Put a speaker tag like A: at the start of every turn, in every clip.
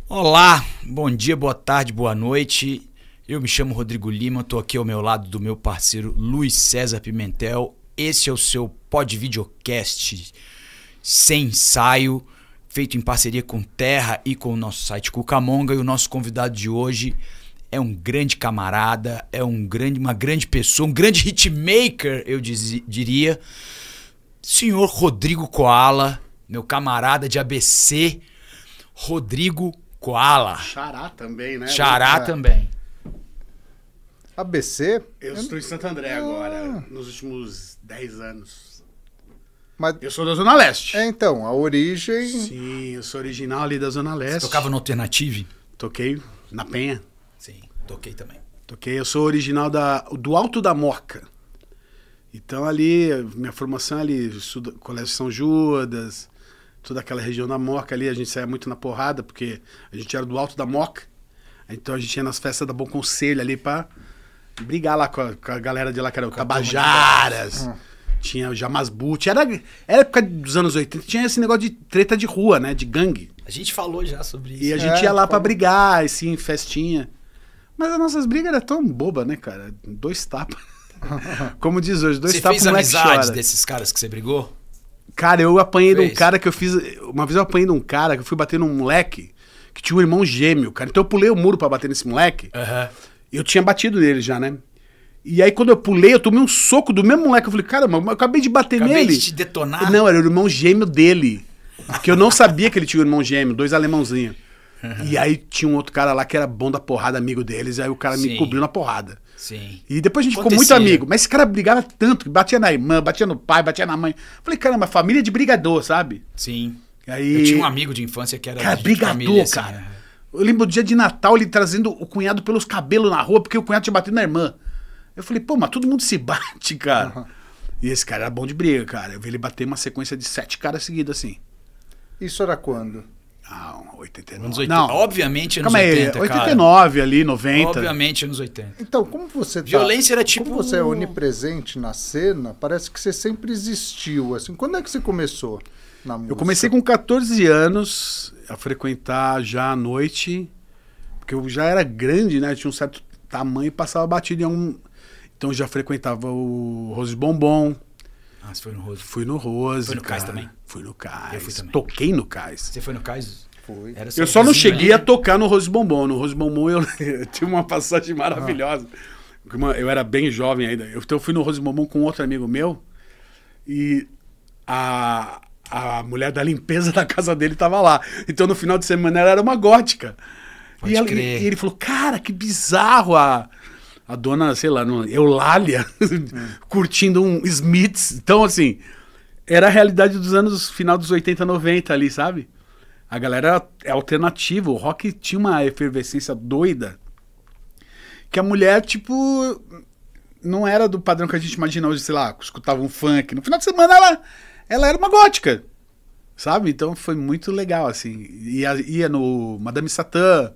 A: Olá, bom dia, boa tarde, boa noite. Eu me chamo Rodrigo Lima, estou aqui ao meu lado do meu parceiro Luiz César Pimentel. Esse é o seu Pod Videocast sem ensaio, feito em parceria com Terra e com o nosso site Cucamonga. E o nosso convidado de hoje é um grande camarada, é uma grande pessoa, um grande hitmaker, eu diria. Senhor Rodrigo Koala, meu camarada de ABC, Rodrigo Koala.
B: Xará também, né?
A: Xará também.
C: ABC?
B: Eu estou em Santo André agora, nos últimos 10 anos.
C: Mas...
B: Eu sou da Zona Leste.
C: Então, a origem...
B: Sim, eu sou original ali da Zona Leste.
A: Você tocava no Alternative?
B: Toquei na Penha.
A: Sim, toquei também.
B: Toquei, eu sou original do Alto da Moca. Então ali, minha formação ali, Colégio São Judas, toda aquela região da Moca ali, a gente saía muito na porrada, porque a gente era do Alto da Moca. Então a gente ia nas festas da Bom Conselho ali pra brigar lá com a galera de lá, que era o Tabajaras, tinha o Jamasbut. Era época dos anos 80, tinha esse negócio de treta de rua, né, de gangue.
A: A gente falou já sobre isso.
B: E a gente ia lá pra brigar, assim, festinha. Mas as nossas brigas eram tão bobas, né, cara? 2 tapas. Como diz hoje, 2 tapas.
A: Você fez amizades desses caras que você brigou?
B: Cara, eu apanhei de um cara que eu fiz... Uma vez eu apanhei de um cara que eu fui bater num moleque que tinha um irmão gêmeo, cara. Então eu pulei o muro pra bater nesse moleque. E eu tinha batido nele já, né? E aí quando eu pulei, eu tomei um soco do mesmo moleque. Eu falei, caramba, eu acabei de bater nele.
A: Acabei de te detonar?
B: Não, era o irmão gêmeo dele. Que eu não sabia que ele tinha um irmão gêmeo, 2 alemãozinhos. E aí tinha um outro cara lá que era bom da porrada, amigo deles. Aí o cara me cobriu na porrada.
A: Sim.
B: E depois a gente ficou muito amigo. Mas esse cara brigava tanto, que batia na irmã, batia no pai, batia na mãe. Falei, caramba, família de brigador, sabe?
A: Sim.
B: Aí...
A: Eu tinha um amigo de infância que era
B: cara,
A: de
B: brigador,
A: família, assim,
B: cara. Eu lembro do dia de Natal, ele trazendo o cunhado pelos cabelos na rua, porque o cunhado tinha batido na irmã. Eu falei, pô, mas todo mundo se bate, cara. E esse cara era bom de briga, cara. Eu vi ele bater uma sequência de 7 caras seguidos, assim.
C: Isso era quando?
B: Ah, 89.
A: Anos 80.
B: Não.
A: Obviamente anos
B: Calma aí,
A: 80,
B: 89 ali, 90.
A: Obviamente anos 80.
C: Então, como você tá...
A: Violência era tipo...
C: Como você é onipresente na cena, parece que você sempre existiu, assim. Quando é que você começou na música?
B: Eu comecei com 14 anos a frequentar já à noite, porque eu já era grande, né? Tinha um certo tamanho e passava batido em algum... Então eu já frequentava o Rose Bombom.
A: Ah, você foi no Rose?
B: Fui no Rose,
A: Foi no
B: cara.
A: Cais também?
B: Fui no Cais.
A: Eu fui também.
B: Toquei no Cais.
A: Você foi no Cais?
C: Foi.
A: Era
B: Eu só não
A: vizinho
B: cheguei
A: ali,
B: a tocar no Rose Bombom. No Rose Bombom eu tinha uma passagem maravilhosa. Eu era bem jovem ainda. Então eu fui no Rose Bombom com outro amigo meu e a mulher da limpeza da casa dele tava lá. Então no final de semana ela era uma gótica.
A: Pode crer.
B: E ele falou, cara, que bizarro a dona, sei lá, Eulália curtindo um Smiths. Então, assim, era a realidade dos anos, final dos 80, 90 ali, sabe? A galera é alternativa, o rock tinha uma efervescência doida que a mulher, tipo, não era do padrão que a gente imagina hoje, sei lá, escutava um funk. No final de semana ela era uma gótica, sabe? Então foi muito legal, assim. Ia no Madame Satã.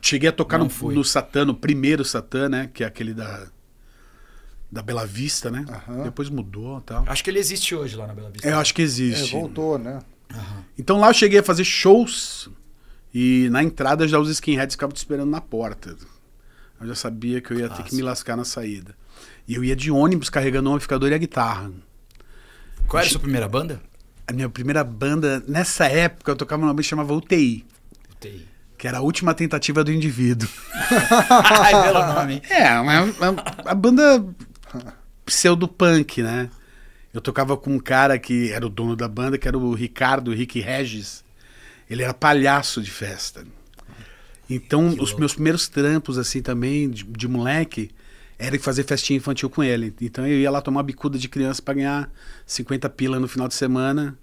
B: Cheguei a tocar no Satã, no primeiro Satã, né? Que é aquele da Bela Vista, né? Depois mudou e tal.
A: Acho que ele existe hoje lá na Bela Vista.
B: Eu acho que existe.
C: Voltou, né?
B: Então lá eu cheguei a fazer shows e na entrada já os skinheads ficavam te esperando na porta. Eu já sabia que eu ia ter que me lascar na saída. E eu ia de ônibus carregando o amplificador e a guitarra.
A: Qual era a sua primeira banda?
B: A minha primeira banda, nessa época, eu tocava numa banda que chamava UTI.
A: UTI.
B: Que era a última tentativa do indivíduo.
A: Ai, belo nome.
B: A banda pseudo-punk, né? Eu tocava com um cara que era o dono da banda, que era o Rick Regis. Ele era palhaço de festa. Então, os meus primeiros trampos, assim, também, de moleque, era fazer festinha infantil com ele. Então, eu ia lá tomar bicuda de criança pra ganhar 50 pila no final de semana.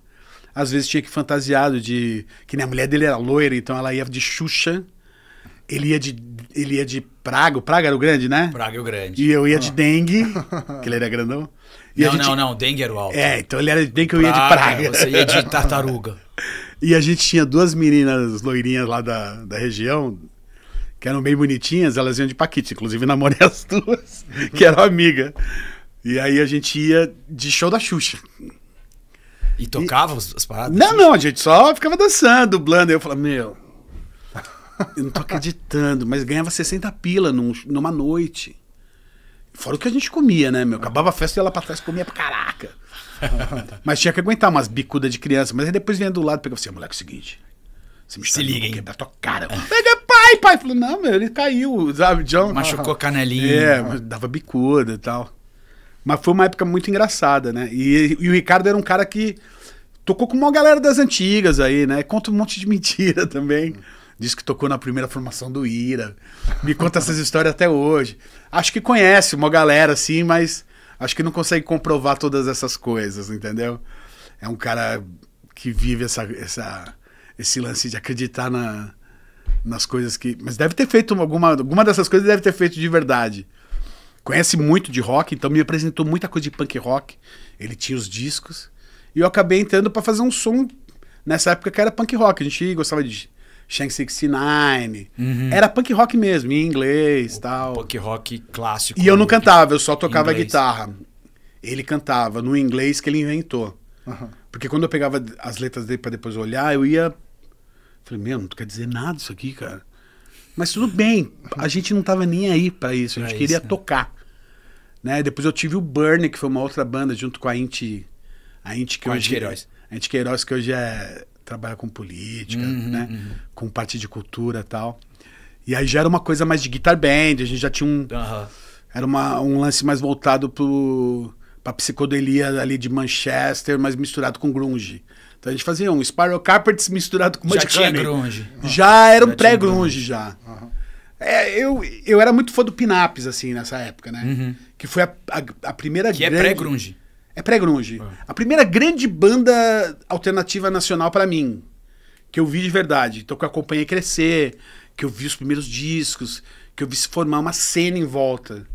B: Às vezes tinha que ir fantasiado de... Que nem a mulher dele era loira, então ela ia de Xuxa. Ele ia de Praga. O Praga era o grande, né?
A: Praga é o grande.
B: E eu ia de Dengue, que ele era grandão. E
A: não, Dengue era o alto.
B: Então ele era de Dengue, eu ia de Praga.
A: Você ia de Tartaruga.
B: E a gente tinha 2 meninas loirinhas lá da região, que eram bem bonitinhas, elas iam de Paquite. Inclusive namorei as 2, que eram amigas. E aí a gente ia de show da Xuxa.
A: E tocava as paradas?
B: Não, a gente só ficava dançando, dublando. Aí eu falava, Eu não tô acreditando, mas ganhava 60 pila numa noite. Fora o que a gente comia, né, meu? Acabava a festa e ia lá pra trás comia pra caraca. Mas tinha que aguentar umas bicudas de criança. Mas aí depois vinha do lado e pegava assim, moleque, é o seguinte. Você me
A: Se liga, hein?
B: quebrar tua cara. Pega, pai. Falei, não, meu, ele caiu, sabe? John,
A: Machucou a canelinha.
B: mas dava bicuda e tal. Mas foi uma época muito engraçada, né? E o Ricardo era um cara que tocou com uma galera das antigas aí, né? Conta um monte de mentira também. Diz que tocou na primeira formação do Ira. Me conta essas histórias até hoje. Acho que conhece uma galera assim, mas acho que não consegue comprovar todas essas coisas, entendeu? É um cara que vive esse lance de acreditar nas coisas que... Mas deve ter feito alguma dessas coisas, deve ter feito de verdade. Conhece muito de rock, então me apresentou muita coisa de punk rock. Ele tinha os discos. E eu acabei entrando pra fazer um som nessa época que era punk rock. A gente gostava de Shank 69. Era punk rock mesmo, em inglês e tal.
A: Punk rock clássico.
B: E eu não cantava, eu só tocava
A: inglês.
B: guitarra. Ele cantava no inglês que ele inventou. Porque quando eu pegava as letras dele pra depois olhar, eu ia... Falei, meu, não quer dizer nada isso aqui, cara. Mas tudo bem, a gente não tava nem aí pra isso, a gente queria tocar. Né? Depois eu tive o Burn, que foi uma outra banda, junto com a Inti que hoje...
A: Queiroz.
B: A Inti Queiroz, que hoje trabalha com política, né? Com parte de cultura e tal. E aí já era uma coisa mais de guitar band, a gente já tinha era um lance mais voltado pra psicodelia ali de Manchester, mas misturado com grunge. Então a gente fazia um Spiral Carpets misturado com
A: Já
B: Mudhoney.
A: tinha grunge.
B: Já era um pré-grunge já. Eu era muito fã do Pinaps, assim, nessa época, né? Que foi a primeira
A: Que
B: grande...
A: é pré-grunge.
B: É pré-grunge. A primeira grande banda alternativa nacional pra mim, que eu vi de verdade. Então que eu acompanhei crescer, que eu vi os primeiros discos, que eu vi se formar uma cena em volta.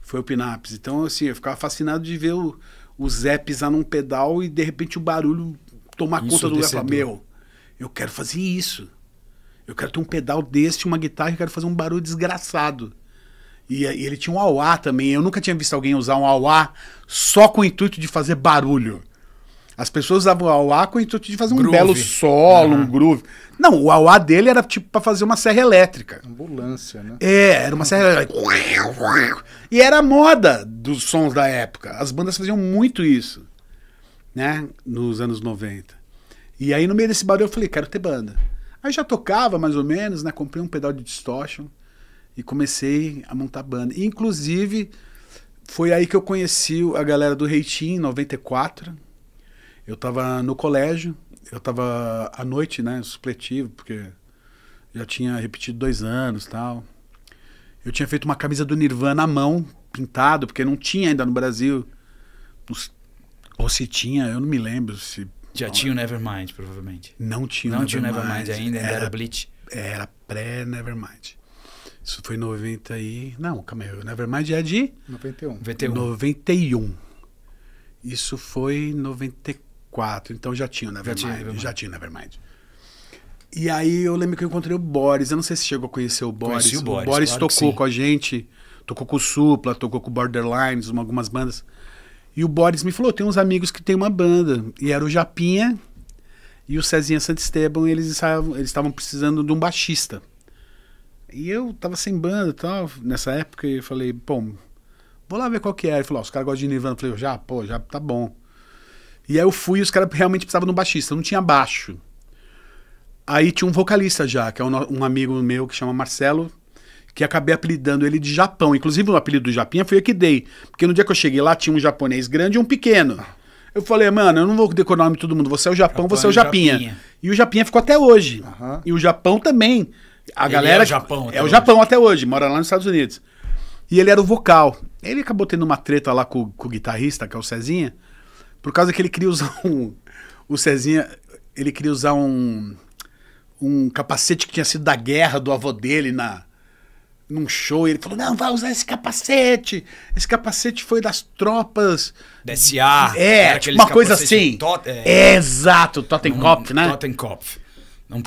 B: Foi o Pinaps. Então, assim, eu ficava fascinado de ver o Zé pisar num pedal e de repente o barulho tomar conta do lugar. Falar, meu, eu quero fazer isso. Eu quero ter um pedal desse, uma guitarra, eu quero fazer um barulho desgraçado. E ele tinha um auá também. Eu nunca tinha visto alguém usar um auá só com o intuito de fazer barulho. As pessoas usavam o auá com o intuito de fazer um belo solo, um groove. Não, o auá dele era tipo pra fazer uma serra elétrica.
C: Ambulância, né?
B: Era uma serra elétrica. E era a moda dos sons da época. As bandas faziam muito isso, né? Nos anos 90. E aí no meio desse barulho eu falei, quero ter banda. Aí já tocava mais ou menos, né? Comprei um pedal de distortion e comecei a montar banda. E, inclusive, foi aí que eu conheci a galera do Reitinho, em 94. Eu tava no colégio, eu tava à noite, né? Supletivo, porque já tinha repetido 2 anos e tal. Eu tinha feito uma camisa do Nirvana à mão, pintado, porque não tinha ainda no Brasil. Ou se tinha, eu não me lembro se...
A: Já tinha o Nevermind, provavelmente.
B: Não tinha
A: Não tinha o Nevermind ainda era Bleach.
B: Era pré-Nevermind. Isso foi em 90 e... Não, calma aí. O Nevermind é de...
C: 91.
B: 91. Isso foi em 94. Então já tinha o Nevermind. Já tinha o Nevermind. E aí eu lembro que eu encontrei o Boris. Eu não sei se chegou a conhecer o Boris.
A: Conheci o Boris,
B: Boris
A: claro que
B: tocou
A: sim.
B: com a gente. Tocou com o Supla, tocou com o Borderlines, algumas bandas. E o Boris me falou, tem uns amigos que tem uma banda. E era o Japinha e o Cezinha Santisteban. Eles estavam precisando de um baixista. E eu tava sem banda e tal, nessa época. E eu falei, pô, vou lá ver qual que é. Ele falou, os caras gostam de Nirvana. Eu falei, já tá bom. E aí eu fui e os caras realmente precisavam de um baixista. Não tinha baixo. Aí tinha um vocalista já, que é um amigo meu que chama Marcelo, que acabei apelidando ele de Japão. Inclusive o apelido do Japinha foi eu que dei. Porque no dia que eu cheguei lá tinha um japonês grande e um pequeno. Eu falei, mano, eu não vou decorar o nome de todo mundo. Você é o Japão, você é o Japinha. E o Japinha ficou até hoje. E o Japão também. A galera
A: é o
B: Japão até hoje, mora lá nos Estados Unidos. E ele era o vocal. Ele acabou tendo uma treta lá com o guitarrista, que é o Cezinha, por causa que ele queria usar o Cezinha, ele queria usar um capacete que tinha sido da guerra do avô dele num show. E ele falou, não, vai usar esse capacete. Esse capacete foi das tropas...
A: DSA.
B: Tipo uma coisa assim. Exato, Totenkopf, né?
A: Totenkopf.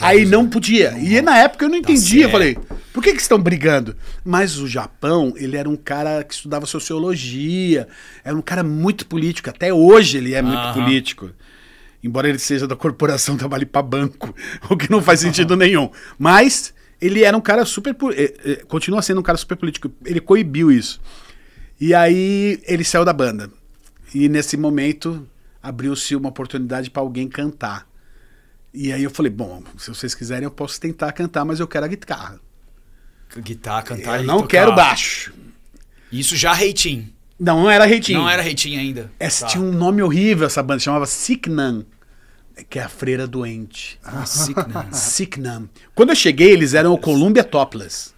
B: Aí não podia. E na época eu não entendia. Eu falei, por que estão brigando? Mas o Japão, ele era um cara que estudava sociologia. Era um cara muito político. Até hoje ele é muito político. Embora ele seja da corporação, trabalhe para banco. O que não faz sentido nenhum. Mas Ele era um cara super... continua sendo um cara super político. Ele coibiu isso. E aí ele saiu da banda. E nesse momento abriu-se uma oportunidade para alguém cantar. E aí eu falei, bom, se vocês quiserem eu posso tentar cantar, mas eu quero a guitarra.
A: Guitarra, cantar
B: Eu
A: e
B: não
A: tocar.
B: quero baixo.
A: Isso já Reitinho.
B: Não era Reitinho.
A: Não era Reitinho ainda.
B: Essa
A: Tá.
B: tinha um nome horrível, essa banda, chamava Sicknam, que é a freira doente.
A: Ah, Sickness.
B: Sicknam. Quando eu cheguei, eles eram o Columbia Topless.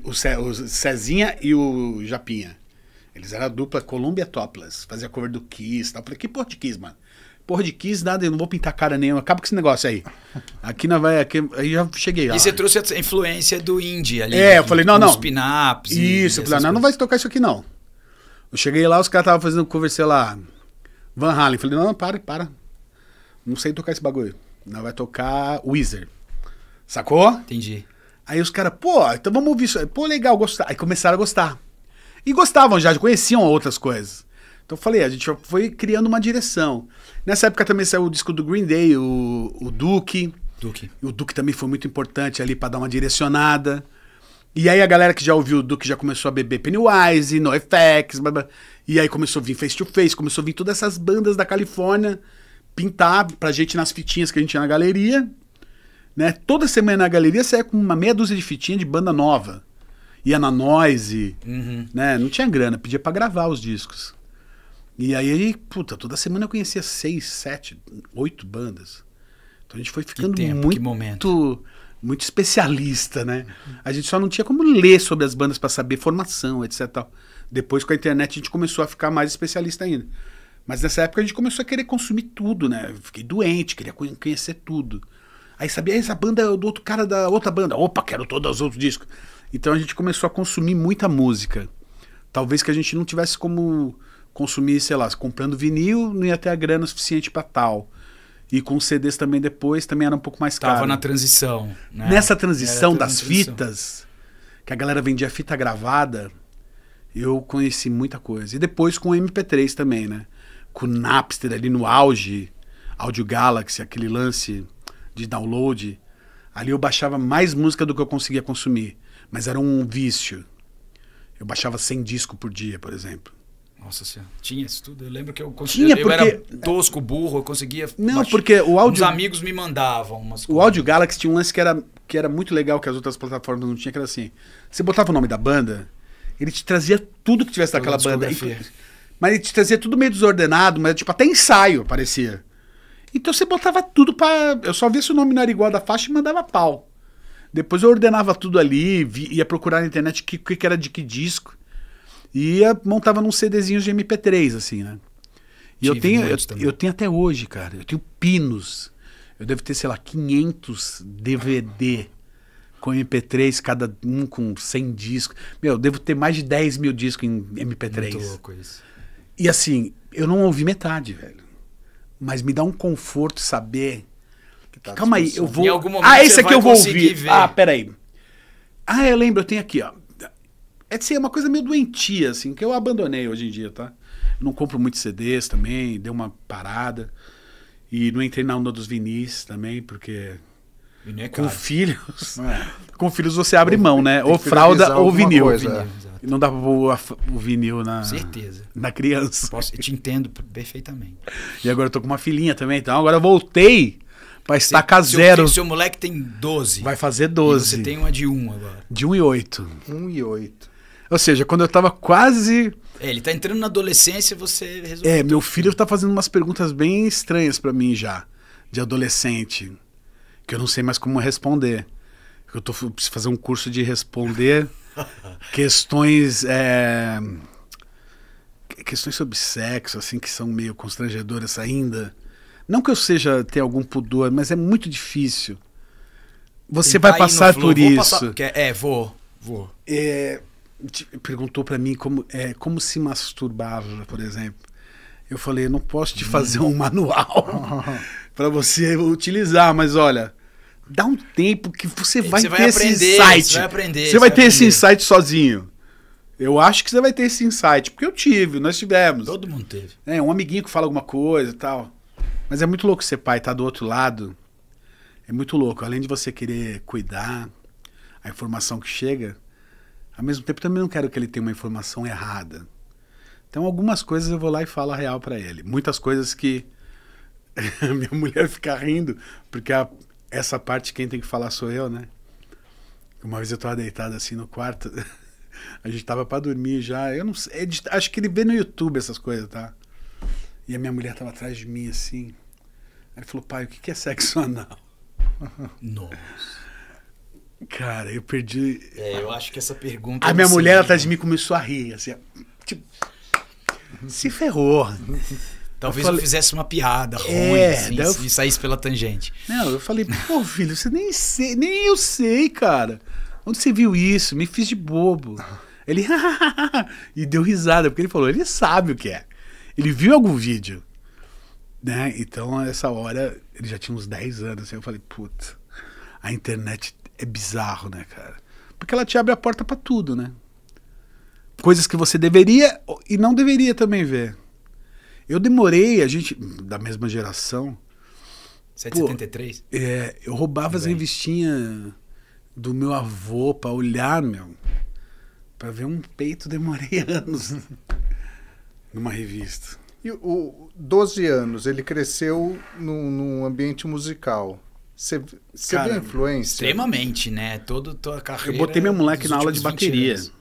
B: O Cezinha e o Japinha. Eles eram a dupla Columbia Topless. Fazia cover do Kiss. Tal. Eu falei, que porra de Kiss, mano? Porra de Kiss, nada, eu não vou pintar cara nenhuma. Acaba com esse negócio aí. Aqui não vai... aí já cheguei.
A: E você trouxe a influência do indie ali.
B: Eu falei, não.
A: Os pin-ups.
B: Isso, eu falei, não vai tocar isso aqui, não. Eu cheguei lá, os caras estavam fazendo cover, sei lá, Van Halen. Falei, não, para. Não sei tocar esse bagulho. Não, vai tocar Weezer. Sacou?
A: Entendi.
B: Aí os caras, pô, então vamos ouvir isso aí. Pô, legal, gostar. Aí começaram a gostar. E gostavam já conheciam outras coisas. Então eu falei, a gente foi criando uma direção. Nessa época também saiu o disco do Green Day, o Duke. E o Duke também foi muito importante ali pra dar uma direcionada. E aí a galera que já ouviu o Duke já começou a beber Pennywise, NoFX, blá, blá. E aí começou a vir Face to Face, começou a vir todas essas bandas da Califórnia pintar pra gente nas fitinhas que a gente tinha na galeria. Né? Toda semana na galeria saía com uma meia dúzia de fitinha de banda nova. Ia na Noise, né? Não tinha grana, pedia pra gravar os discos. E aí, puta, toda semana eu conhecia 6, 7, 8 bandas. Então a gente foi ficando muito especialista, né? A gente só não tinha como ler sobre as bandas pra saber formação, etc. Tal. Depois com a internet a gente começou a ficar mais especialista ainda. Mas nessa época a gente começou a querer consumir tudo, né? Eu fiquei doente, queria conhecer tudo. Aí sabia, essa banda é do outro cara da outra banda. Opa, quero todos os outros discos. Então a gente começou a consumir muita música. Talvez que a gente não tivesse como consumir, sei lá, comprando vinil, não ia ter a grana suficiente pra tal. E com CDs também depois, também era um pouco mais caro.
A: Tava na transição. Né?
B: Nessa transição das fitas, que a galera vendia fita gravada, eu conheci muita coisa. E depois com o MP3 também, né? Com o Napster ali no auge, Audio Galaxy, aquele lance de download. Ali eu baixava mais música do que eu conseguia consumir. Mas era um vício. Eu baixava 100 discos por dia, por exemplo.
A: Nossa senhora, tinha isso tudo. Eu lembro que eu conseguia. Eu era tosco, burro, eu conseguia.
B: Não, porque o áudio.
A: Os amigos me mandavam umas coisas.
B: O Audio Galaxy tinha um lance que era muito legal, que as outras plataformas não tinham, que era assim. Você botava o nome da banda, ele te trazia tudo que tivesse daquela banda. Mas ele te trazia tudo meio desordenado, mas tipo, até ensaio parecia. Então você botava tudo pra. Eu só via se o nome não era igual da faixa e mandava pau. Depois eu ordenava tudo ali, ia procurar na internet o que era de que disco. E montava num CDzinho de MP3, assim, né? E eu tenho até hoje, cara. Eu tenho pinos. Eu devo ter, sei lá, 500 DVD com MP3, cada um com 100 discos. Meu, eu devo ter mais de 10 mil discos em MP3.
A: Muito louco isso.
B: E assim, eu não ouvi metade, velho. Mas me dá um conforto saber... Calma aí, eu vou...
A: Em algum momento
B: esse aqui eu vou ouvir.
A: Ver.
B: Peraí. Eu lembro, eu tenho aqui, ó. É uma coisa meio doentia, assim, que eu abandonei hoje em dia, tá? Eu não compro muitos CDs também, dei uma parada. E não entrei na onda dos vinis também, porque...
A: Vinil é
B: com
A: caro.
B: filhos... Com filhos você abre mão, né? Ou fralda ou vinil. Não dá pra pôr o vinil
A: Certeza.
B: Na criança.
A: Eu te entendo perfeitamente.
B: E agora eu tô com uma filhinha também, então agora eu voltei pra estacar zero.
A: Seu moleque tem 12.
B: Vai fazer 12.
A: E você tem uma de 1 agora.
B: De 1 e 8.
C: 1 e 8.
B: Ou seja, quando eu tava quase...
A: Ele tá entrando na adolescência, você resolveu.
B: Meu filho tá fazendo umas perguntas bem estranhas pra mim já, de adolescente, que eu não sei mais como responder. Eu preciso fazer um curso de responder questões sobre sexo, assim, que são meio constrangedoras ainda. Não que eu tenha algum pudor, mas é muito difícil. Você vai passar por isso.
A: Vou.
B: Perguntou pra mim como se masturbava, por exemplo. Eu falei, eu não posso te fazer um manual pra você utilizar, mas olha, dá um tempo que você vai ter esse insight. Você vai ter esse insight sozinho. Eu acho que você vai ter esse insight, porque nós tivemos.
A: Todo mundo teve.
B: Um amiguinho que fala alguma coisa e tal. Mas é muito louco ser pai, tá do outro lado. É muito louco. Além de você querer cuidar, a informação que chega, ao mesmo tempo também não quero que ele tenha uma informação errada. Então algumas coisas eu vou lá e falo a real pra ele. Muitas coisas que minha mulher fica rindo, porque essa parte quem tem que falar sou eu, né? Uma vez eu tava deitado assim no quarto, a gente tava pra dormir já, eu não sei, acho que ele vê no YouTube essas coisas, tá? E a minha mulher tava atrás de mim assim. Aí ele falou, pai, o que é sexo anal?
A: Nossa.
B: Cara, eu perdi.
A: Eu acho que essa pergunta.
B: A minha mulher atrás de mim começou a rir, assim, tipo, se ferrou.
A: Talvez eu fizesse uma piada ruim, assim, e saísse pela tangente.
B: Não, eu falei, pô, filho, você nem eu sei, cara. Onde você viu isso? Me fiz de bobo. Ele, e deu risada, porque ele falou, ele sabe o que é. Ele viu algum vídeo, né? Então, nessa hora, ele já tinha uns 10 anos, assim, eu falei, putz, a internet é bizarro, né, cara? Porque ela te abre a porta pra tudo, né? Coisas que você deveria e não deveria também ver. Eu demorei, a gente, da mesma geração...
A: Você é de 73?
B: Eu roubava as revistinhas do meu avô pra olhar, meu. Pra ver um peito, demorei anos numa revista.
C: E 12 anos, ele cresceu num ambiente musical. Você vê a influência?
A: Extremamente, né? Toda a tua carreira.
B: Eu botei meu moleque na aula de
A: 20
B: bateria.
A: anos.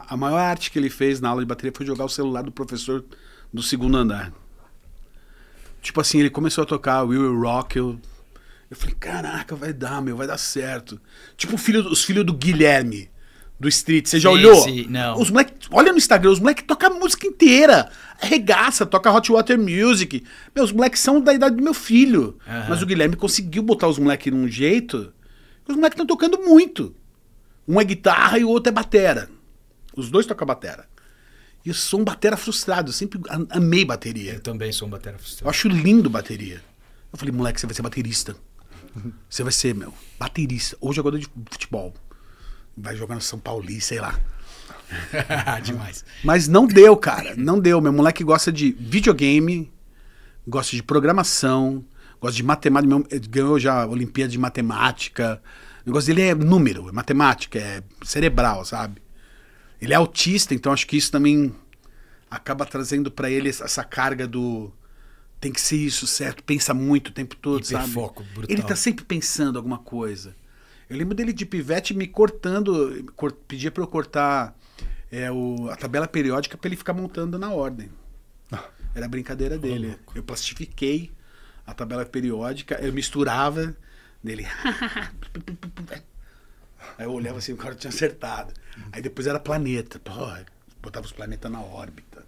B: A maior arte que ele fez na aula de bateria foi jogar o celular do professor do segundo andar. Tipo assim, ele começou a tocar We Will Rock You. Eu falei, caraca, vai dar, meu, vai dar certo. Tipo os filhos do Guilherme, do Street. Você já olhou?
A: Sim, não.
B: Os moleques, olha no Instagram, os moleques tocam a música inteira. Arregaça, toca Hot Water Music. Meu, os moleques são da idade do meu filho.
A: Uhum.
B: Mas o Guilherme conseguiu botar os moleques num jeito que os moleques estão tocando muito. Um é guitarra e o outro é batera. Os dois tocam batera. E eu sou um batera frustrado, eu sempre amei bateria.
A: Eu também sou um batera frustrado.
B: Eu acho lindo bateria. Eu falei, moleque, você vai ser baterista. Você vai ser, meu, baterista. Ou jogador de futebol. Vai jogar no São Paulo, sei lá.
A: Demais.
B: Mas não deu, cara. Não deu. Meu moleque gosta de videogame, gosta de programação, gosta de matemática. Ele ganhou já a Olimpíada de Matemática. O negócio dele é número, é matemática, é cerebral, sabe? Ele é autista, então acho que isso também acaba trazendo pra ele essa carga do tem que ser isso, certo? Pensa muito o tempo todo, sabe?
A: Hiperfoco brutal.
B: Ele tá sempre pensando alguma coisa. Eu lembro dele de pivete me cortando, pedia pra eu cortar a tabela periódica pra ele ficar montando na ordem. Era a brincadeira dele. Eu plastifiquei a tabela periódica, eu misturava nele. Aí eu olhava assim, o cara tinha acertado. Aí depois era planeta. Pô, botava os planetas na órbita.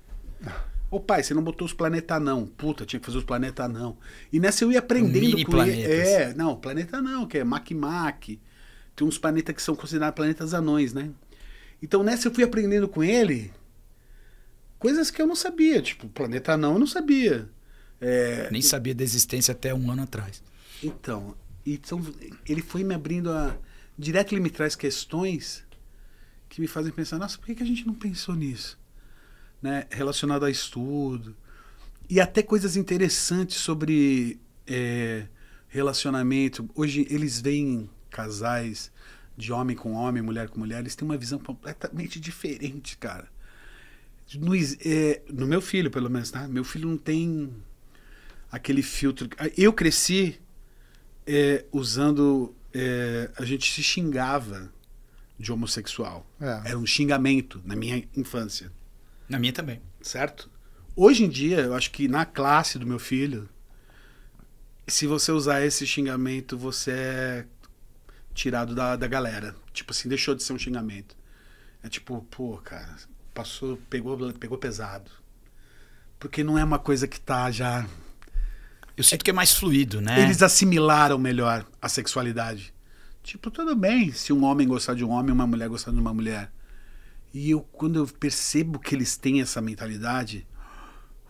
B: Ô pai, você não botou os planetas não. Puta, tinha que fazer os planetas não. E nessa eu ia aprendendo
A: Mini
B: com
A: planetas.
B: ele. Não, planeta não, que é Mac. Tem uns planetas que são considerados planetas anões, né? Então nessa eu fui aprendendo com ele coisas que eu não sabia. Tipo, planeta anão eu não sabia.
A: Nem sabia da existência até um ano atrás.
B: Então, ele foi me abrindo direto ele me traz questões que me fazem pensar, nossa, por que a gente não pensou nisso? Né? Relacionado a estudo. E até coisas interessantes sobre relacionamento. Hoje eles veem casais de homem com homem, mulher com mulher, eles têm uma visão completamente diferente, cara. No meu filho, pelo menos, tá? Meu filho não tem aquele filtro. Eu cresci usando... a gente se xingava de homossexual. Era um xingamento na minha infância.
A: Na minha também.
B: Certo? Hoje em dia, eu acho que na classe do meu filho, se você usar esse xingamento, você é tirado da galera. Tipo assim, deixou de ser um xingamento. É tipo, pô, cara, pegou pesado. Porque não é uma coisa que tá já...
A: Eu sinto que é mais fluido, né?
B: Eles assimilaram melhor a sexualidade. Tipo, tudo bem se um homem gostar de um homem e uma mulher gostar de uma mulher. E quando eu percebo que eles têm essa mentalidade,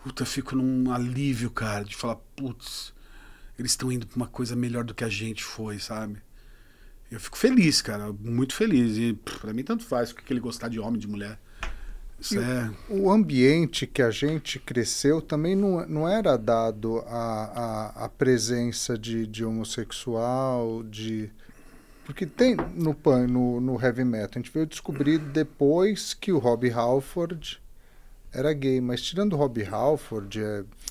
B: eu fico num alívio, cara, de falar, putz, eles estão indo pra uma coisa melhor do que a gente foi, sabe? Eu fico feliz, cara, muito feliz. E pra mim tanto faz o que ele gostar de homem, de mulher.
C: O ambiente que a gente cresceu também não era dado a presença de homossexual, Porque tem no heavy metal, a gente veio descobrir depois que o Rob Halford era gay, mas tirando o Rob Halford,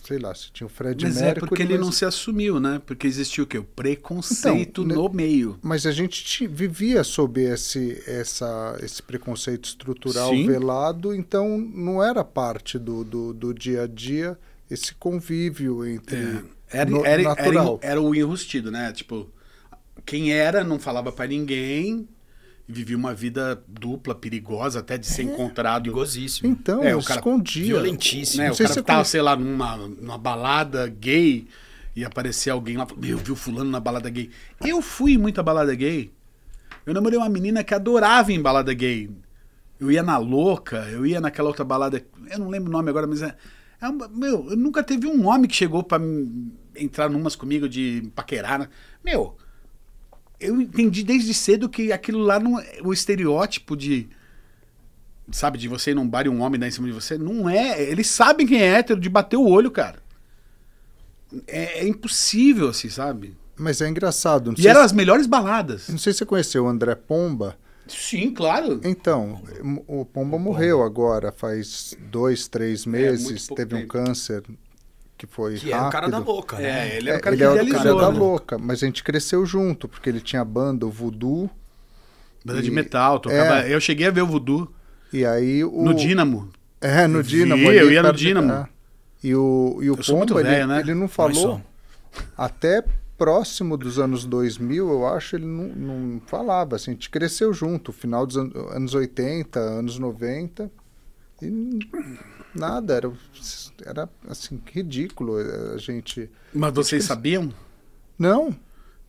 C: sei lá, se tinha o Fred
B: Mas
C: Mercury...
B: é porque ele não se assumiu, né? Porque existiu o quê? O preconceito
C: Então,
B: no meio.
C: Mas a gente vivia sob esse preconceito estrutural
B: Sim.
C: velado, então não era parte do dia a dia esse convívio entre... natural.
B: Era o enrustido, né? Tipo, quem era não falava pra ninguém, vivia uma vida dupla, perigosa, até de ser encontrado.
A: Perigosíssimo.
C: Então,
B: o cara
C: escondia.
A: violentíssimo.
B: Né?
C: Não
B: O
C: sei
B: cara
C: se
B: tava,
C: conhece.
B: sei lá, numa balada gay e aparecia alguém lá, meu, viu fulano na balada gay. Eu fui em muita balada gay. Eu namorei uma menina que adorava ir em balada gay. Eu ia na Louca, eu ia naquela outra balada, eu não lembro o nome agora, mas meu, eu nunca teve um homem que chegou pra entrar numas comigo de paquerar. Né? Meu, eu entendi desde cedo que aquilo lá, não, o estereótipo de, sabe, de você ir num bar e um homem dar em cima de você, não é. Eles sabem quem é hétero, de bater o olho, cara. É impossível, assim, sabe?
C: Mas é engraçado.
B: E eram as melhores baladas.
C: Não sei se você conheceu o André Pomba.
B: Sim, claro.
C: Então, o Pomba morreu agora, faz 2, 3 meses,
B: muito pouco
C: teve um
B: tempo.
C: câncer que foi
A: Que
C: rápido.
A: é o cara da louca, né?
B: Ele era o cara
C: Ele
B: que
C: é o
B: idealizou,
C: cara da
B: né?
C: louca, mas a gente cresceu junto, porque ele tinha a banda, o Voodoo,
B: Banda de metal, tocava. Eu cheguei a ver o Voodoo
C: e aí
B: no Dínamo.
C: No
B: Eu
C: Dínamo.
B: vi,
C: ali
B: eu ia no
C: perto de-
B: Dínamo.
C: E o
B: Eu sou muito
C: Pomba,
B: velho, né?
C: ele não
A: Nós
C: falou,
A: somos.
C: até próximo dos anos 2000, eu acho, ele não falava, assim, a gente cresceu junto, final dos anos 80, anos 90, e nada, era assim, ridículo a gente...
B: Mas vocês sabiam?
C: Não,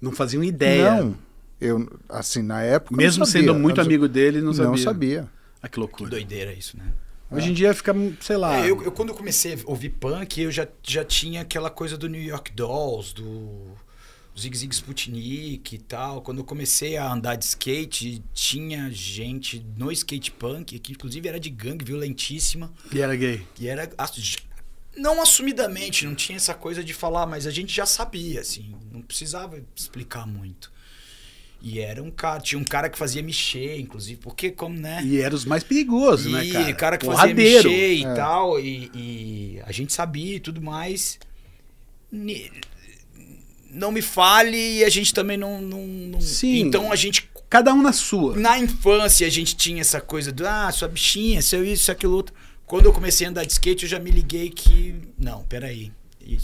B: Não faziam ideia.
C: não, eu, assim, na época eu
B: Mesmo
C: não sabia.
B: sendo muito amigo dele, não sabia.
C: Não sabia.
B: Ah, que
A: Que
B: loucura.
A: doideira isso, né?
B: Hoje em dia fica, sei lá.
A: Eu quando eu comecei a ouvir punk, eu já tinha aquela coisa do New York Dolls, do Zig Zig Sputnik e tal. Quando eu comecei a andar de skate, tinha gente no skate punk, que inclusive era de gangue violentíssima,
B: E era gay.
A: e era não assumidamente, não tinha essa coisa de falar, mas a gente já sabia, assim, não precisava explicar muito. E era tinha um cara que fazia mexer, inclusive, porque como, né?
B: E era os mais perigosos, né, cara?
A: E o cara que
B: Porradeiro.
A: fazia mexer e tal, e a gente sabia e tudo mais. Não me fale e a gente também não...
B: Sim.
A: Então a gente,
B: Cada um na sua.
A: na infância, a gente tinha essa coisa do, sua bichinha, seu isso, aquilo outro. Quando eu comecei a andar de skate, eu já me liguei que, não, peraí,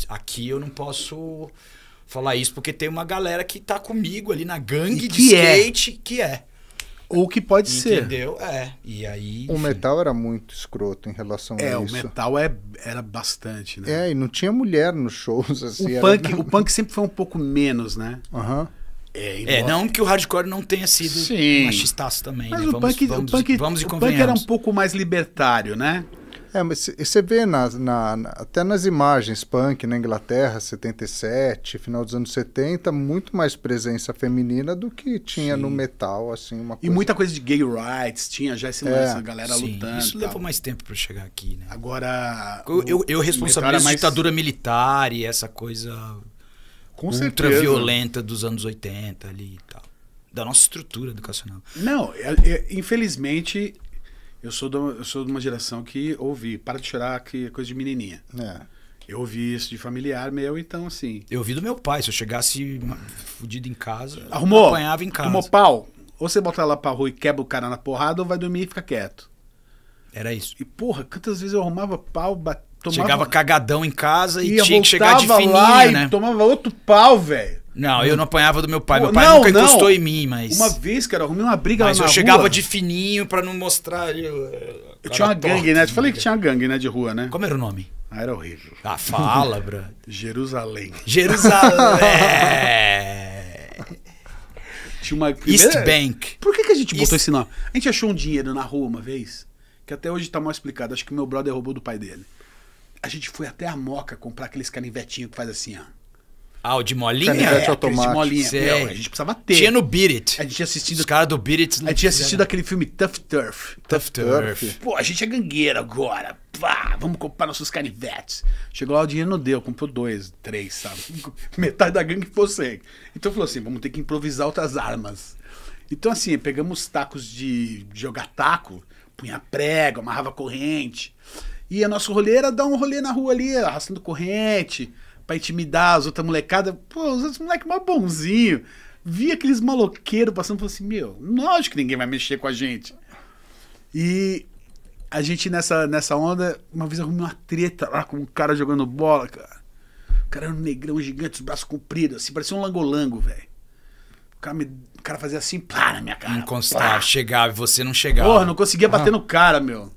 A: aqui eu não posso falar isso, porque tem uma galera que tá comigo ali na gangue
B: E
A: de
B: que é.
A: skate, que é.
B: Ou que pode ser.
A: Entendeu? E aí...
C: O
A: enfim.
C: metal era muito escroto em relação a
B: O
C: isso.
B: metal era bastante, né?
C: E não tinha mulher nos shows, assim.
B: O punk sempre foi um pouco menos, né?
C: Aham.
A: Não que o hardcore não tenha sido
B: Sim.
A: machistaço também,
B: Mas
A: né?
B: o
A: Vamos
B: punk
A: e
B: era um
A: convenhamos.
B: pouco mais libertário, né?
C: Mas você vê até nas imagens punk na Inglaterra, 77, final dos anos 70, muito mais presença feminina do que tinha no metal, assim, uma
B: E
C: coisa...
B: muita coisa de gay rights, tinha já esse lance, a galera
A: Sim,
B: lutando.
A: isso
B: e
A: levou
B: tal.
A: mais tempo pra chegar aqui, né?
B: Agora.
A: Eu
B: o metal
A: responsabilizo
B: era mais-
A: ditadura militar e essa coisa
B: Com
A: ultra
B: certeza.
A: violenta dos anos 80 ali e tal. Da nossa estrutura educacional.
B: Não, infelizmente, eu sou de uma geração que ouvi, para de chorar, que é coisa de menininha. Eu ouvi isso de familiar meu, então assim.
A: Eu ouvi do meu pai, se eu chegasse fudido em casa,
B: Arrumou?
A: apanhava em casa.
B: Arrumou pau? Ou você bota ela pra rua e quebra o cara na porrada, ou vai dormir e fica quieto.
A: Era isso.
B: E porra, quantas vezes eu arrumava pau, tomava...
A: Chegava cagadão em casa e
B: ia,
A: tinha que chegar de
B: voltava lá
A: fininho,
B: e
A: né?
B: tomava outro pau, velho.
A: Não, eu não apanhava do meu pai.
B: Pô,
A: Meu pai
B: não,
A: nunca
B: não.
A: encostou em mim, mas...
B: Uma vez, cara, eu arrumei uma briga
A: Mas
B: lá
A: eu
B: na
A: chegava
B: rua.
A: de fininho pra não mostrar...
B: Eu tinha uma gangue, né? Eu te falei que tinha uma gangue, né, de rua, né?
A: Como era o nome?
B: Ah, era horrível.
A: Fala, bro.
B: Jerusalém.
A: Jerusalém.
B: Tinha uma...
A: East Bank.
B: Por que a gente botou
A: East-
B: esse nome? A gente achou um dinheiro na rua uma vez, que até hoje tá mal explicado. Acho que meu brother roubou do pai dele. A gente foi até a Moca comprar aqueles canivetinhos que faz assim, ó.
A: Ah, o de molinha?
C: Canivete
B: aquele
C: automático.
B: de molinha.
A: Sei.
B: Meu, a gente precisava ter.
A: Tinha no Beat It.
B: A gente tinha assistido,
A: Os caras do Beat It.
B: a gente tinha assistido aquele filme Tough Turf.
A: Tough Turf.
B: Pô, a gente é gangueiro agora. Pá, vamos comprar nossos canivetes. Chegou lá, o dinheiro não deu, comprou 2, 3, sabe? Metade da gangue fosse. Então falou assim, vamos ter que improvisar outras armas. Então assim, pegamos tacos de jogar taco, punha prego, amarrava corrente. E o nosso rolê era dar um rolê na rua ali, arrastando corrente, pra intimidar as outras molecadas. Pô, os outros moleques mó bonzinho. Via aqueles maloqueiros passando e falou assim, meu, lógico que ninguém vai mexer com a gente. E a gente nessa onda, uma vez arrumei uma treta lá com um cara jogando bola, cara. O cara era um negrão gigante, os braços compridos, assim, parecia um langolango, velho. O cara fazia assim, pá, na minha cara.
A: Encostava, chegava e você não chegava.
B: Porra, não conseguia bater no cara, meu.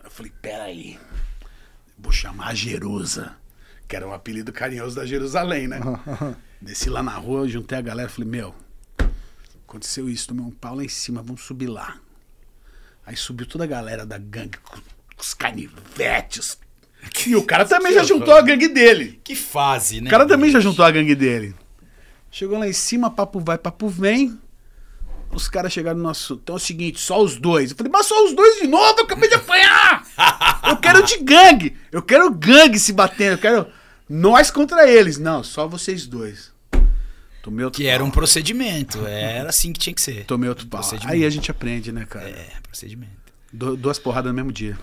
B: Eu falei, peraí, vou chamar a Jerusa, que era um apelido carinhoso da Jerusalém, né? Desci lá na rua, juntei a galera, falei, meu, aconteceu isso, tomei um pau lá em cima, vamos subir lá. Aí subiu toda a galera da gangue com os canivetes. E o cara também já juntou a gangue dele.
A: Que fase, né?
B: O cara também já juntou a gangue dele. Chegou lá em cima, papo vai, papo vem. Os caras chegaram no nosso... Então é o seguinte, só os dois. Eu falei, mas só os dois de novo? Eu acabei de apanhar! Eu quero de gangue! Eu quero gangue se batendo. Eu quero nós contra eles. Não, só vocês dois. Tomei outro
A: Que
B: pau.
A: era um procedimento. Era assim que tinha que ser.
B: Tomei outro pau.
A: Procedimento.
B: Aí a gente aprende, né, cara?
A: É, procedimento.
B: 2 porradas no mesmo dia.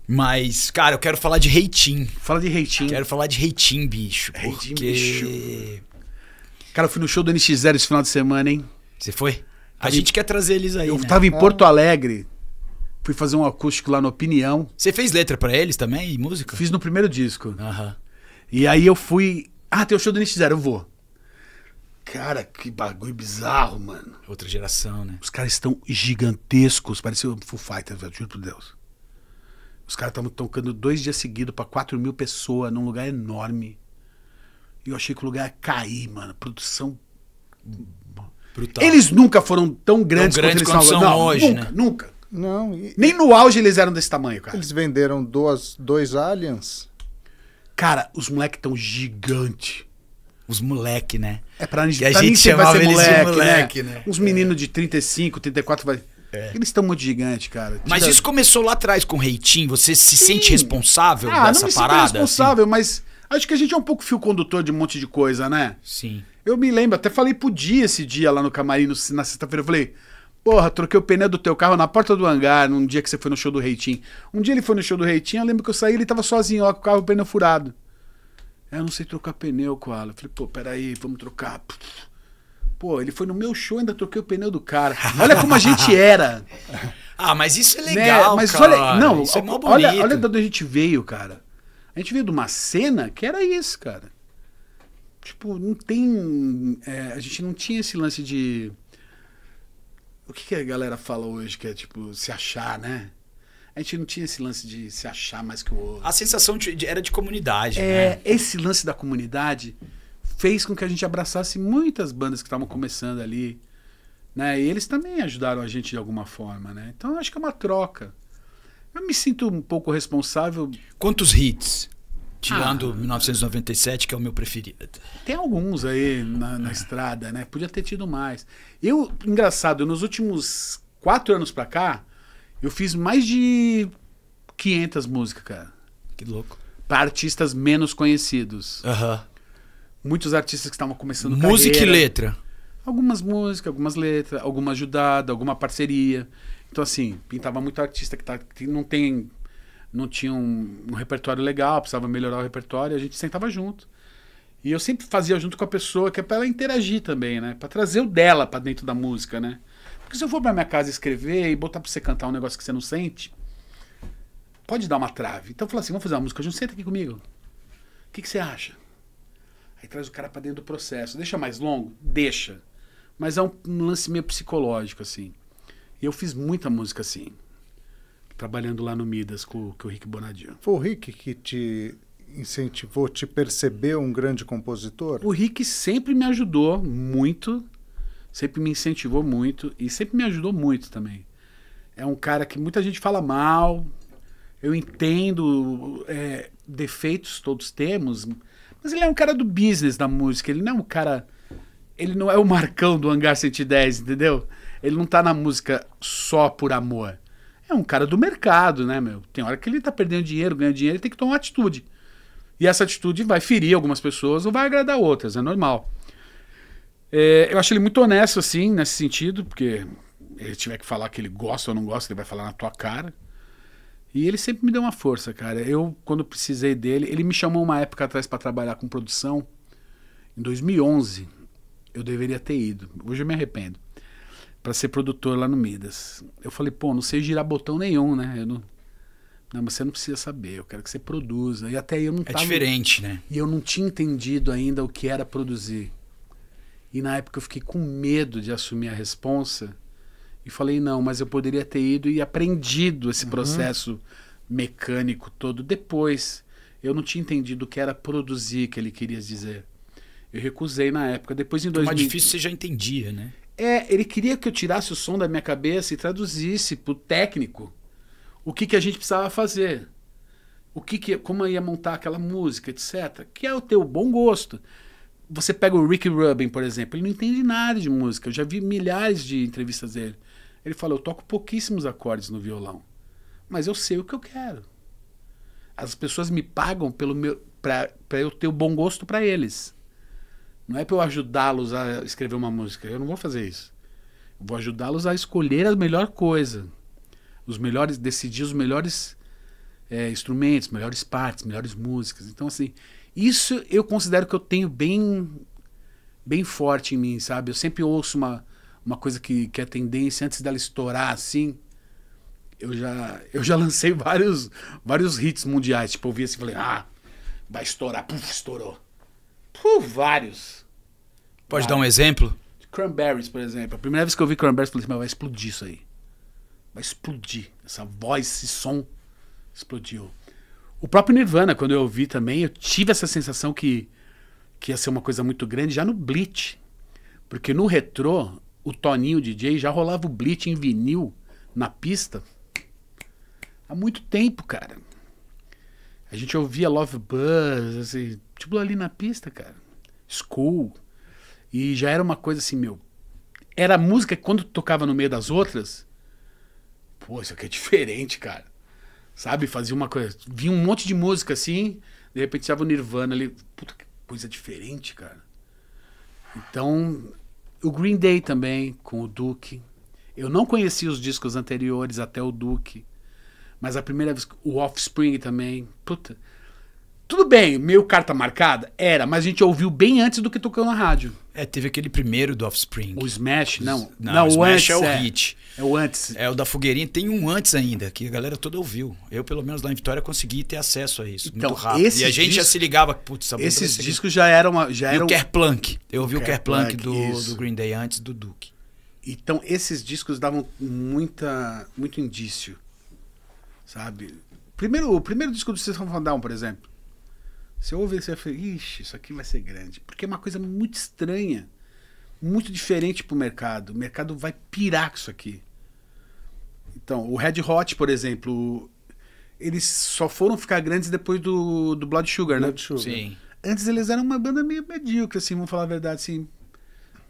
A: Mas, cara, eu quero falar de Reitinho.
B: Fala de reitinho.
A: Quero falar de Reitinho, bicho.
B: Reitinho,
A: Porque...
B: bicho. Cara, eu fui no show do NX0 esse final de semana, hein?
A: Você foi? A gente quer trazer eles aí,
B: Eu
A: né?
B: tava em Porto Alegre. Fui fazer um acústico lá no Opinião.
A: Você fez letra pra eles também e música?
B: Fiz no primeiro disco.
A: Aham.
B: E aí eu fui... Ah, tem o show do NX0, eu vou. Cara, que bagulho bizarro, mano.
A: Outra geração, né?
B: Os caras estão gigantescos. Parecia o Foo Fighters, velho, juro por Deus. Os caras estavam tocando 2 dias seguidos pra 4.000 pessoas num lugar enorme. E eu achei que o lugar ia cair, mano. Produção...
A: Brutal.
B: Eles nunca foram tão grandes,
A: Tão grandes
B: quanto
A: quanto
B: eles
A: são
B: Não,
A: hoje,
B: nunca,
A: né?
B: Nunca.
C: Não,
B: Nem no auge eles eram desse tamanho, cara.
C: eles venderam 2 aliens.
B: Cara, os moleques tão gigante.
A: Os moleque, né?
B: É pra mim,
A: Que a
B: pra mim
A: gente
B: sempre vai
A: chamava
B: ser
A: eles de
B: moleque,
A: moleque,
B: né?
A: né?
B: Uns meninos de 35, 34 vai... Eles estão muito gigantes, cara.
A: Mas isso começou lá atrás com o Reitinho. Você se sente responsável
B: não
A: dessa
B: me sinto
A: parada?
B: responsável, mas acho que a gente é um pouco fio condutor de um monte de coisa, né?
A: Sim.
B: Eu me lembro, até falei pro Dia esse dia lá no camarim, na sexta-feira, eu falei, porra, troquei o pneu do teu carro na porta do hangar, num dia que você foi no show do Reitinho. Um dia ele foi no show do Reitinho, eu lembro que eu saí, ele tava sozinho lá com o carro, o pneu furado. Eu não sei trocar pneu, Koala. Eu falei, pô, peraí, vamos trocar. Pô, ele foi no meu show, ainda troquei o pneu do cara. Olha como a gente era.
A: Ah, mas isso é
B: Né?
A: legal,
B: Mas
A: cara.
B: olha, não,
A: isso é mó
B: olha,
A: bonito.
B: olha de onde a gente veio, cara. A gente veio de uma cena que era isso, cara. Tipo, não tem... a gente não tinha esse lance de... O que a galera fala hoje, que é tipo, se achar, né? A gente não tinha esse lance de se achar mais que o outro.
A: A sensação era de comunidade, né?
B: Esse lance da comunidade fez com que a gente abraçasse muitas bandas que estavam começando ali, né? E eles também ajudaram a gente de alguma forma, né? Então eu acho que é uma troca. Eu me sinto um pouco responsável.
A: Quantos hits? Tirando 1997, que é o meu preferido.
B: Tem alguns aí na estrada, né? Podia ter tido mais. Engraçado, nos últimos 4 anos pra cá, eu fiz mais de 500 músicas, cara.
A: Que louco.
B: Pra artistas menos conhecidos.
A: Aham.
B: Muitos artistas que estavam começando
A: Música
B: carreira.
A: e letra.
B: Algumas músicas, algumas letras, alguma ajudada, alguma parceria. Então, assim, pintava muito artista que não tinha um repertório legal, precisava melhorar o repertório, e a gente sentava junto. E eu sempre fazia junto com a pessoa, que é pra ela interagir também, né? Pra trazer o dela pra dentro da música, né? Porque se eu for pra minha casa escrever e botar pra você cantar um negócio que você não sente, pode dar uma trave. Então eu falo assim, vamos fazer uma música junto, senta aqui comigo. O que você acha? Aí traz o cara pra dentro do processo. Deixa mais longo? Deixa. Mas é um lance meio psicológico, assim. E eu fiz muita música assim. Trabalhando lá no Midas com o Rick Bonadio.
C: Foi o Rick que te incentivou, te percebeu um grande compositor?
B: O Rick sempre me ajudou muito, sempre me incentivou muito e sempre me ajudou muito também. É um cara que muita gente fala mal, eu entendo, defeitos todos temos, Mas ele é um cara do business da música, ele não é um cara... Ele não é o Marcão do Hangar 110, entendeu? Ele não tá na música só por amor. É um cara do mercado, né, meu? Tem hora que ele tá perdendo dinheiro, ganhando dinheiro, ele tem que tomar uma atitude. E essa atitude vai ferir algumas pessoas ou vai agradar outras, é normal. Eu acho ele muito honesto, assim, nesse sentido, porque ele tiver que falar que ele gosta ou não gosta, ele vai falar na tua cara. E ele sempre me deu uma força, cara. Eu, quando precisei dele, ele me chamou uma época atrás para trabalhar com produção, em 2011. Eu deveria ter ido. Hoje eu me arrependo. Pra ser produtor lá no Midas. Eu falei, pô, não sei girar botão nenhum, né? Não, mas você não precisa saber. Eu quero que você produza. E até aí eu não tava...
A: É diferente, né?
B: E eu não tinha entendido ainda o que era produzir. E na época eu fiquei com medo de assumir a responsa. E falei, não, mas eu poderia ter ido e aprendido esse processo mecânico todo. Depois, eu não tinha entendido o que era produzir, que ele queria dizer. Eu recusei na época. Depois, em 2000...
A: Mais difícil você já entendia, né?
B: Ele queria que eu tirasse o som da minha cabeça e traduzisse pro técnico o que a gente precisava fazer. Como eu ia montar aquela música, etc. Que é o teu bom gosto. Você pega o Rick Rubin, por exemplo, ele não entende nada de música. Eu já vi milhares de entrevistas dele. Ele fala, eu toco pouquíssimos acordes no violão, mas eu sei o que eu quero. As pessoas me pagam para eu ter o bom gosto para eles. Não é para eu ajudá-los a escrever uma música. Eu não vou fazer isso. Eu vou ajudá-los a escolher a melhor coisa. Decidir os melhores instrumentos, melhores partes, melhores músicas. Então, assim, isso eu considero que eu tenho bem forte em mim, sabe? Eu sempre ouço uma coisa que é tendência, antes dela estourar, assim. Eu já lancei vários hits mundiais. Tipo, eu ouvi assim e falei, vai estourar. Puf, estourou. Vários.
A: Pode dar um exemplo?
B: Cranberries, por exemplo. A primeira vez que eu vi Cranberries, eu falei assim, mas vai explodir isso aí. Vai explodir. Essa voz, esse som explodiu. O próprio Nirvana, quando eu ouvi também, eu tive essa sensação que ia ser uma coisa muito grande já no Bleach. Porque no retrô, o Toninho DJ já rolava o Bleach em vinil na pista há muito tempo, cara. A gente ouvia Love Buzz, assim, tipo ali na pista, cara. School. E já era uma coisa assim, meu. Era música que quando tocava no meio das outras, pô, isso aqui é diferente, cara. Sabe? Fazia uma coisa. Vinha um monte de música assim, de repente estava o Nirvana ali. Puta, que coisa diferente, cara. Então, o Green Day também, com o Duke. Eu não conhecia os discos anteriores até o Duke. Mas a primeira vez, o Offspring também, puta. Tudo bem, meio carta marcada? Era, mas a gente ouviu bem antes do que tocou na rádio.
A: Teve aquele primeiro do Offspring.
B: O Smash, não.
A: Não, o Smash é o hit.
B: É o antes.
A: É o da Fogueirinha, tem um antes ainda, que a galera toda ouviu. Eu, pelo menos lá em Vitória, consegui ter acesso a isso, então, muito rápido. E a gente já se ligava, putz,
B: esses discos já eram...
A: E o Kerplunk. Eu ouvi o Kerplunk do Green Day antes do Duke.
B: Então, esses discos davam muito indício. Sabe? O primeiro disco do System of a Down, por exemplo. Você ouve e você fala, ixi, isso aqui vai ser grande. Porque é uma coisa muito estranha. Muito diferente pro mercado. O mercado vai pirar com isso aqui. Então, o Red Hot, por exemplo, eles só foram ficar grandes depois do Blood Sugar, né?
A: Sim.
B: Antes eles eram uma banda meio medíocre, assim, vamos falar a verdade, assim.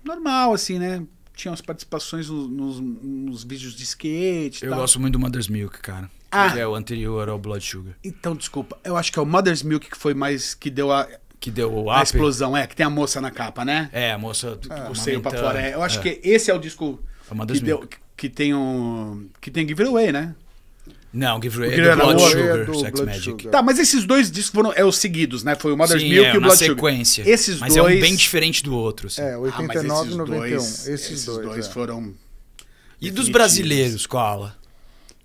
B: Normal, assim, né? Tinham as participações nos vídeos de skate e
A: tal. Eu gosto muito do Mother's Milk, cara. Que é o anterior ao Blood Sugar.
B: Então, desculpa. Eu acho que é o Mother's Milk que foi mais... Que deu a explosão, que tem a moça na capa, né?
A: A moça...
B: O seio pra fora. Eu acho que esse é o disco que tem Give It Away, né?
A: Não, Give It Away é do Blood Sugar, Sex Magic.
B: Tá, mas esses dois discos foram os seguidos, né? Foi o Mother's Milk e o Blood Sugar.
A: Sequência.
B: Mas
A: é um bem diferente do outro. Assim.
C: 89 e 91. Esses dois
B: foram...
A: E dos brasileiros, qual?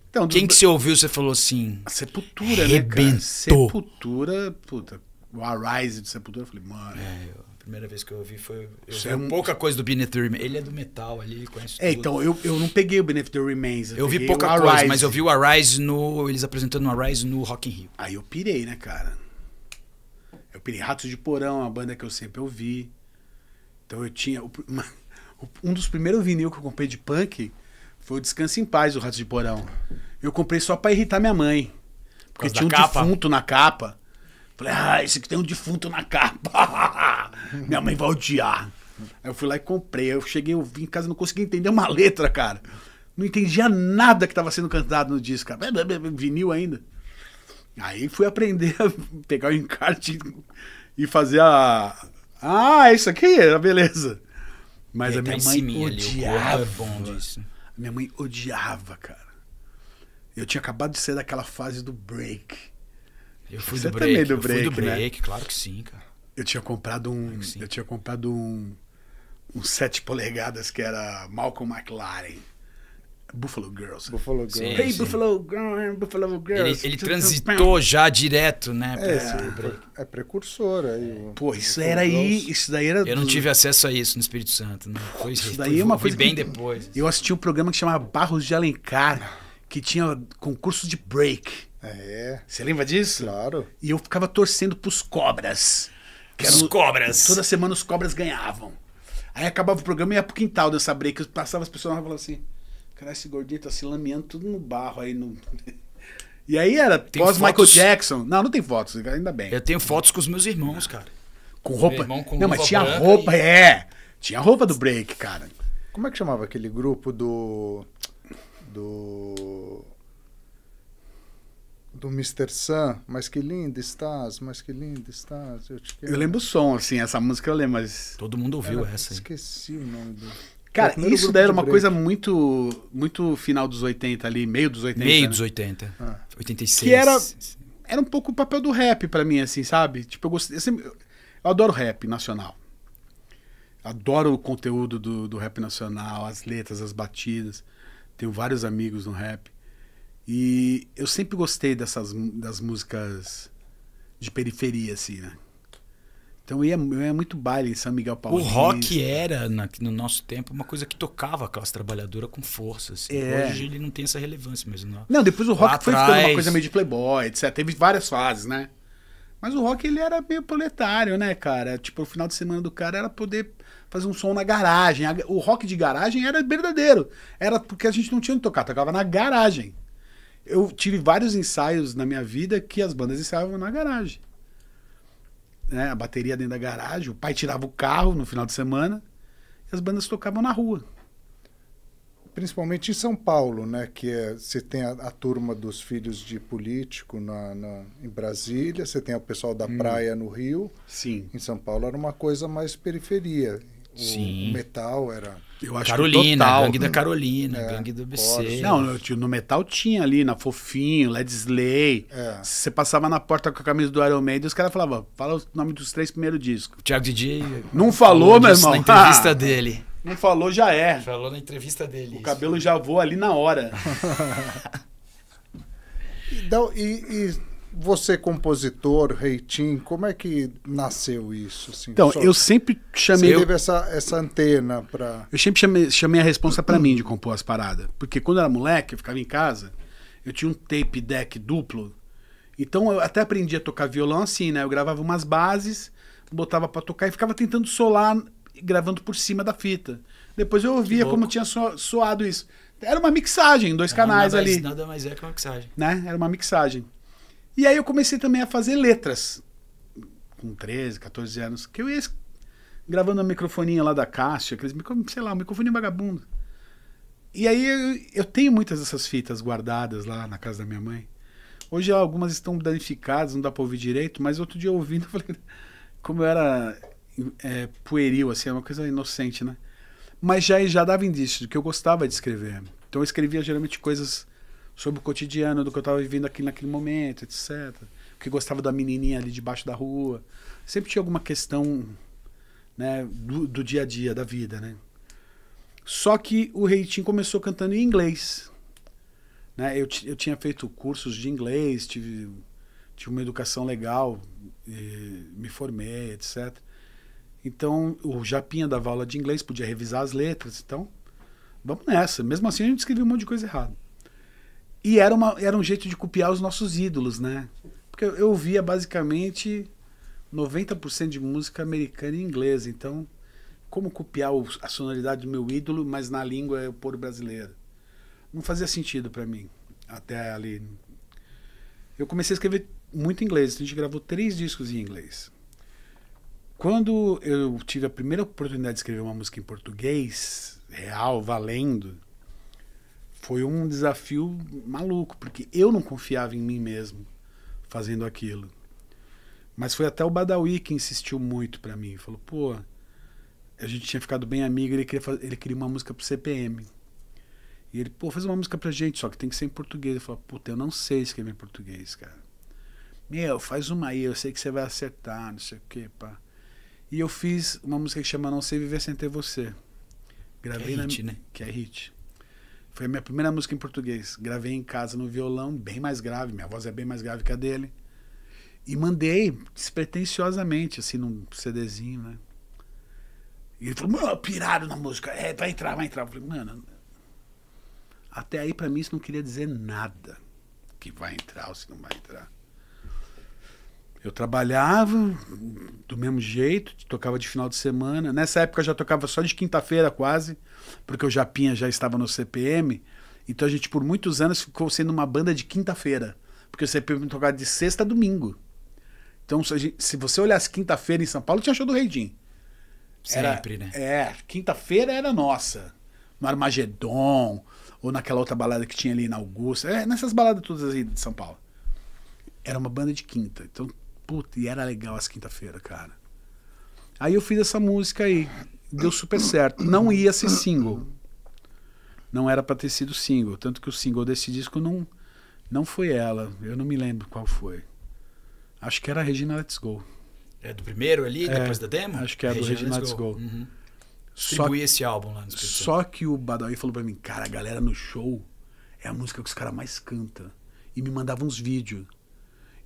A: Então, quem que você ouviu, você falou assim...
B: A Sepultura,
A: arrebentou.
B: Né, cara? Sepultura, puta. O Arise do Sepultura, eu falei, mano...
A: A primeira vez que eu ouvi foi... Eu vi pouca coisa do Beneath the Remains. Ele é do metal ali, ele conhece tudo.
B: Então, eu não peguei o Beneath the Remains.
A: Eu vi pouca coisa, mas eu vi o Arise eles apresentando o Arise no Rock in Rio.
B: Aí eu pirei, né, cara? Eu pirei. Ratos de Porão, uma banda que eu sempre ouvi. Então eu tinha... Um dos primeiros vinil que eu comprei de punk foi o Descanse em Paz, do Ratos de Porão. Eu comprei só pra irritar minha mãe. Porque tinha um defunto na capa. Falei, ah, esse aqui tem um defunto na capa. Minha mãe vai odiar. Aí eu fui lá e comprei. Eu cheguei, eu vim em casa e não conseguia entender uma letra, cara. Não entendia nada que estava sendo cantado no disco, cara. Vinil ainda. Aí fui aprender a pegar o encarte e fazer a... Ah, isso aqui? Beleza. Mas a minha mãe odiava.
A: É bom disso.
B: Minha mãe odiava, cara. Eu tinha acabado de sair daquela fase do break.
A: Eu fui
B: Você
A: do break.
B: também do
A: Eu fui do
B: break, né?
A: break, claro que sim, cara.
B: Eu tinha comprado um 7 polegadas que era Malcolm McLaren. Buffalo Girls.
C: Buffalo
A: Sim,
C: Girls.
B: Hey,
A: sim.
B: Buffalo Girls.
A: Ele transitou já direto, né? pra
C: É,
A: esse break.
C: é precursor aí.
B: Pô, isso
C: Buffalo
B: era aí.
C: Girls.
B: Isso daí era.
A: Eu não tive acesso a isso no Espírito Santo. Né? Foi
B: Isso daí é uma
A: fui
B: coisa
A: bem
B: que-
A: depois.
B: Eu assisti um programa que chamava Barros de Alencar, que tinha concurso de break.
C: É,
B: Você lembra disso?
C: claro.
B: E eu ficava torcendo pros cobras. Que
A: Os
B: eram-
A: cobras.
B: Toda semana os cobras ganhavam. Aí acabava o programa e ia pro quintal dançar break. Eu passava as pessoas e falavam assim: cara, esse gordinho tá se lameando tudo no barro aí. No... E aí era
A: Tem
B: pós Michael
A: fotos?
B: Jackson. Não tem fotos, ainda bem.
A: Eu tenho fotos com os meus irmãos, cara.
B: Com roupa.
A: Meu irmão com
B: Não, mas
A: luva
B: tinha
A: branca
B: roupa,
A: e-
B: é. Tinha roupa do break, cara.
C: Como é que chamava aquele grupo do Mr. Sun? Mas que linda estás, mas que linda estás. Eu te quero.
B: Eu lembro o som, assim, essa música eu lembro, mas.
A: Todo mundo ouviu essa aí.
C: Esqueci o nome do.
B: Cara,
C: É o primeiro
B: isso
C: grupo
B: daí era
C: de
B: uma
C: break.
B: coisa muito final dos 80 ali, meio dos 80.
A: Meio
B: né?
A: dos 80.
C: Ah.
A: 86.
B: Que era um pouco o papel do rap pra mim, assim, sabe? Tipo, eu adoro rap nacional. Adoro o conteúdo do rap nacional, as letras, as batidas. Tenho vários amigos no rap. E eu sempre gostei das músicas de periferia, assim, né? Então eu ia muito baile em São Miguel
A: O
B: Paulista.
A: rock era, no nosso tempo, uma coisa que tocava a classe trabalhadora com força. Assim.
B: É.
A: Hoje ele não tem essa relevância mesmo. Não.
B: Não, depois o
A: Lá
B: rock foi ficando uma
A: atrás-
B: coisa meio de playboy, etc. Teve várias fases, né? Mas o rock, ele era meio proletário, né, cara? Tipo, o final de semana do cara era poder fazer um som na garagem. O rock de garagem era verdadeiro. Era porque a gente não tinha onde tocar, tocava na garagem. Eu tive vários ensaios na minha vida que as bandas ensaiavam na garagem. Né? A bateria dentro da garagem, o pai tirava o carro no final de semana e as bandas tocavam na rua.
C: Principalmente em São Paulo, né? Que você tem a turma dos filhos de político em Brasília, você tem o pessoal da praia no Rio.
B: Sim.
C: Em São Paulo era uma coisa mais periferia.
A: Sim.
C: O metal era.
B: Eu acho que
A: Carolina,
B: total.
A: Gangue da Carolina,
C: É,
A: Gangue do ABC.
C: Corsa.
B: Não, no metal tinha ali, na Fofinho, Led Slay.
C: É.
B: Você passava na porta com a camisa do Iron Maiden e os caras falavam, fala o nome dos 3 primeiros discos.
A: O Thiago DJ
B: Não falou, meu
A: disso
B: irmão.
A: na entrevista dele.
B: Não falou, já é.
A: Falou na entrevista dele.
B: O cabelo já voa ali na hora.
C: Então, e você, compositor, Reitinho, como é que nasceu isso? Assim?
B: Então,
C: Só-
B: eu sempre chamei...
C: Você teve essa antena para.
B: Eu sempre chamei a responsa pra mim de compor as paradas. Porque quando eu era moleque, eu ficava em casa, eu tinha um tape deck duplo. Então eu até aprendi a tocar violão assim, né? Eu gravava umas bases, botava pra tocar e ficava tentando solar, gravando por cima da fita. Depois eu ouvia
A: louco.
B: como tinha soado isso. Era uma mixagem, 2 canais ali.
A: Nada mais é que uma mixagem.
B: Né? Era uma mixagem. E aí eu comecei também a fazer letras. Com 13, 14 anos. Que eu ia gravando a microfoninha lá da Caixa, aqueles sei lá, um microfoninho vagabundo. E aí eu tenho muitas dessas fitas guardadas lá na casa da minha mãe. Hoje algumas estão danificadas, não dá pra ouvir direito, mas outro dia ouvindo, eu falei, como eu era pueril, assim, é uma coisa inocente, né? Mas já dava indício de que eu gostava de escrever. Então eu escrevia geralmente coisas sobre o cotidiano, do que eu estava vivendo aqui naquele momento, etc. Que gostava da menininha ali debaixo da rua. Sempre tinha alguma questão, né, do dia a dia, da vida, né? Só que o Reitinho começou cantando em inglês. Né? Eu tinha feito cursos de inglês, tive uma educação legal, me formei, etc. Então, o Japinha dava aula de inglês, podia revisar as letras, então, vamos nessa. Mesmo assim, a gente escrevia um monte de coisa errada. E era um jeito de copiar os nossos ídolos, né? Porque eu ouvia basicamente 90% de música americana e inglesa, então, como copiar a sonoridade do meu ídolo, mas na língua pôr brasileira? Não fazia sentido para mim, até ali. Eu comecei a escrever muito inglês. A gente gravou 3 discos em inglês. Quando eu tive a primeira oportunidade de escrever uma música em português, real, valendo, foi um desafio maluco, porque eu não confiava em mim mesmo fazendo aquilo. Mas foi até o Badawi que insistiu muito pra mim. Falou, pô, a gente tinha ficado bem amigo, ele queria uma música pro CPM. E ele, pô, faz uma música pra gente, só que tem que ser em português. Eu falei, puta, eu não sei escrever em português, cara. Meu, faz uma aí, eu sei que você vai acertar, não sei o quê, pá. E eu fiz uma música que chama Não Sei Viver Sem Ter Você. Gravei
A: hit, né?
B: Que é hit. Foi a minha primeira música em português. Gravei em casa no violão, bem mais grave, minha voz é bem mais grave que a dele. E mandei despretensiosamente, assim, num CDzinho, né? E ele falou, mano, pirado na música. Vai entrar. Eu falei, mano, até aí pra mim isso não queria dizer nada. Que vai entrar ou se não vai entrar. Eu trabalhava do mesmo jeito, tocava de final de semana. Nessa época eu já tocava só de quinta-feira quase, porque o Japinha já estava no CPM. Então a gente por muitos anos ficou sendo uma banda de quinta-feira. Porque o CPM tocava de sexta a domingo. Então se você olhasse quinta-feira em São Paulo, tinha show do Rei Jim.
A: Sempre, né?
B: Quinta-feira era nossa. No Armagedon, ou naquela outra balada que tinha ali na Augusta. Nessas baladas todas aí de São Paulo. Era uma banda de quinta. Então, puta, e era legal as quinta-feira, cara. Aí eu fiz essa música aí. Deu super certo. Não ia ser single. Não era pra ter sido single. Tanto que o single desse disco não foi ela. Eu não me lembro qual foi. Acho que era a Regina Let's Go.
A: É do primeiro ali, depois da demo?
B: Acho que é do Regina Let's Go.
A: Uhum. Distribuí esse álbum lá no Espírito Santo.
B: Só que o Badawi falou pra mim, cara, a galera no show é a música que os caras mais cantam. E me mandavam uns vídeos.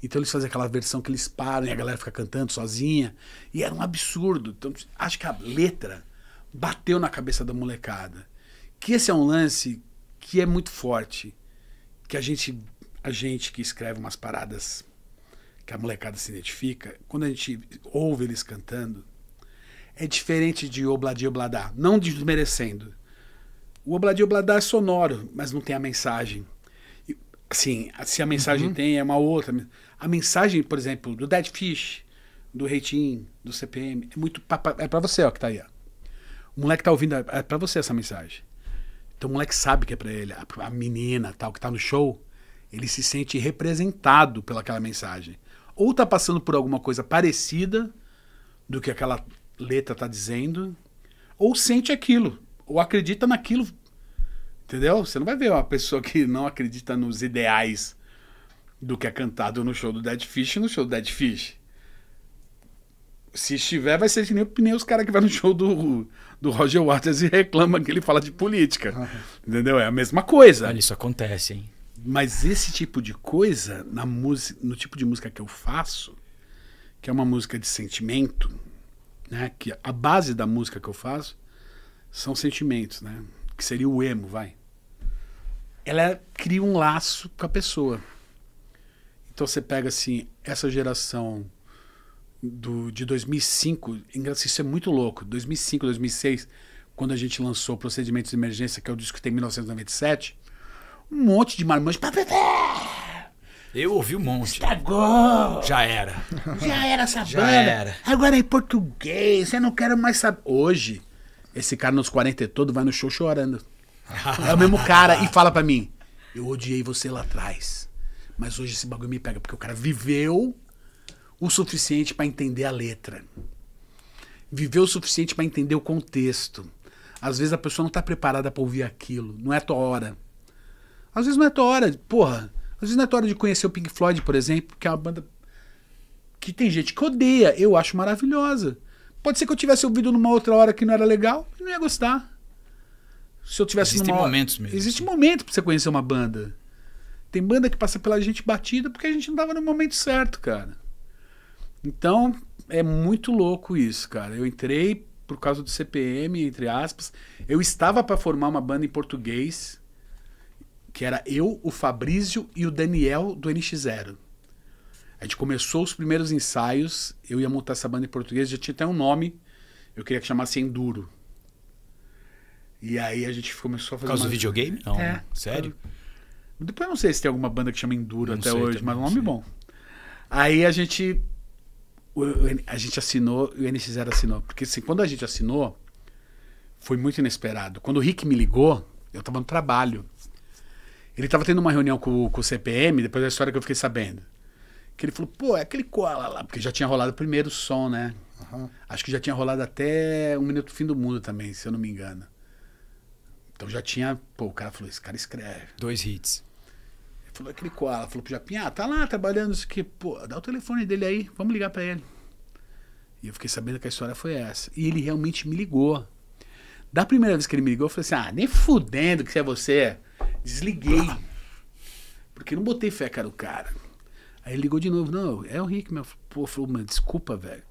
B: Então eles faziam aquela versão que eles param e a galera fica cantando sozinha. E era um absurdo. Então acho que a letra bateu na cabeça da molecada. Que esse é um lance que é muito forte. Que a gente que escreve umas paradas que a molecada se identifica, quando a gente ouve eles cantando, é diferente de Obladi Obladá. Não desmerecendo. O Obladi Obladá é sonoro, mas não tem a mensagem. Assim, se a mensagem tem, é uma outra. A mensagem, por exemplo, do Dead Fish, do Reitinho, do CPM, é muito é pra você, ó, que tá aí, ó. O moleque tá ouvindo, é pra você essa mensagem. Então o moleque sabe que é pra ele. A menina, tal, que tá no show, ele se sente representado pelaquela mensagem. Ou tá passando por alguma coisa parecida do que aquela letra tá dizendo, ou sente aquilo, ou acredita naquilo. Entendeu? Você não vai ver uma pessoa que não acredita nos ideais do que é cantado no show do Dead Fish no show do Dead Fish. Se estiver, vai ser que nem os caras que vai no show do Roger Waters e reclama que ele fala de política. Entendeu? É a mesma coisa.
A: Olha, isso acontece, hein?
B: Mas esse tipo de coisa, no tipo de música que eu faço, que é uma música de sentimento, né? Que a base da música que eu faço são sentimentos, né? Que seria o emo, vai. Ela cria um laço com a pessoa. Então você pega assim, essa geração de 2005, isso é muito louco, 2005, 2006, quando a gente lançou Procedimentos de Emergência, que é o disco que tem em 1997, um monte de marmanjos.
A: Eu ouvi um monte.
B: Estragou!
A: Já era.
B: Já era essa
A: Já
B: banda.
A: era.
B: Agora é em português, eu não quero mais saber. Hoje, esse cara nos 40 e todo vai no show chorando. É o mesmo cara e fala pra mim, eu odiei você lá atrás, mas hoje esse bagulho me pega, porque o cara viveu o suficiente pra entender a letra. Viveu o suficiente pra entender o contexto. Às vezes a pessoa não tá preparada pra ouvir aquilo, não é tua hora. Às vezes não é tua hora, porra. Às vezes não é tua hora de conhecer o Pink Floyd, por exemplo, que é uma banda que tem gente que odeia. Eu acho maravilhosa. Pode ser que eu tivesse ouvido numa outra hora que não era legal e não ia gostar. Se eu tivesse
A: Existem momentos mesmo.
B: Existe momento pra você conhecer uma banda. Tem banda que passa pela gente batida porque a gente não tava no momento certo, cara. Então, é muito louco isso, cara. Eu entrei por causa do CPM, entre aspas. Eu estava pra formar uma banda em português, que era eu, o Fabrício e o Daniel do NX0. A gente começou os primeiros ensaios, eu ia montar essa banda em português, já tinha até um nome, eu queria que chamasse Enduro. E aí a gente começou a fazer...
A: Por causa do videogame? Não, sério?
B: Depois eu não sei se tem alguma banda que chama Enduro
A: Não
B: até
A: sei
B: hoje,
A: também,
B: mas é um
A: não
B: nome
A: sei.
B: bom. Aí a gente assinou e o NX0 assinou. Porque assim, quando a gente assinou, foi muito inesperado. Quando o Rick me ligou, eu tava no trabalho. Ele tava tendo uma reunião com o CPM, depois da história que eu fiquei sabendo. Que ele falou, pô, é aquele Koala lá. Porque já tinha rolado o primeiro som, né?
C: Uhum.
B: Acho que já tinha rolado até Um Minuto do Fim do Mundo também, se eu não me engano. Então já tinha... Pô, o cara falou, esse cara escreve.
A: 2 hits.
B: Ele falou, aquele Koala. Falou pro Japinha, tá lá trabalhando isso aqui. Pô, dá o telefone dele aí, vamos ligar pra ele. E eu fiquei sabendo que a história foi essa. E ele realmente me ligou. Da primeira vez que ele me ligou, eu falei assim, nem fudendo que você. Desliguei. Porque não botei fé, cara, o cara. Aí ele ligou de novo. Não, é o Rick, meu. Pô, falou, mano, desculpa, velho.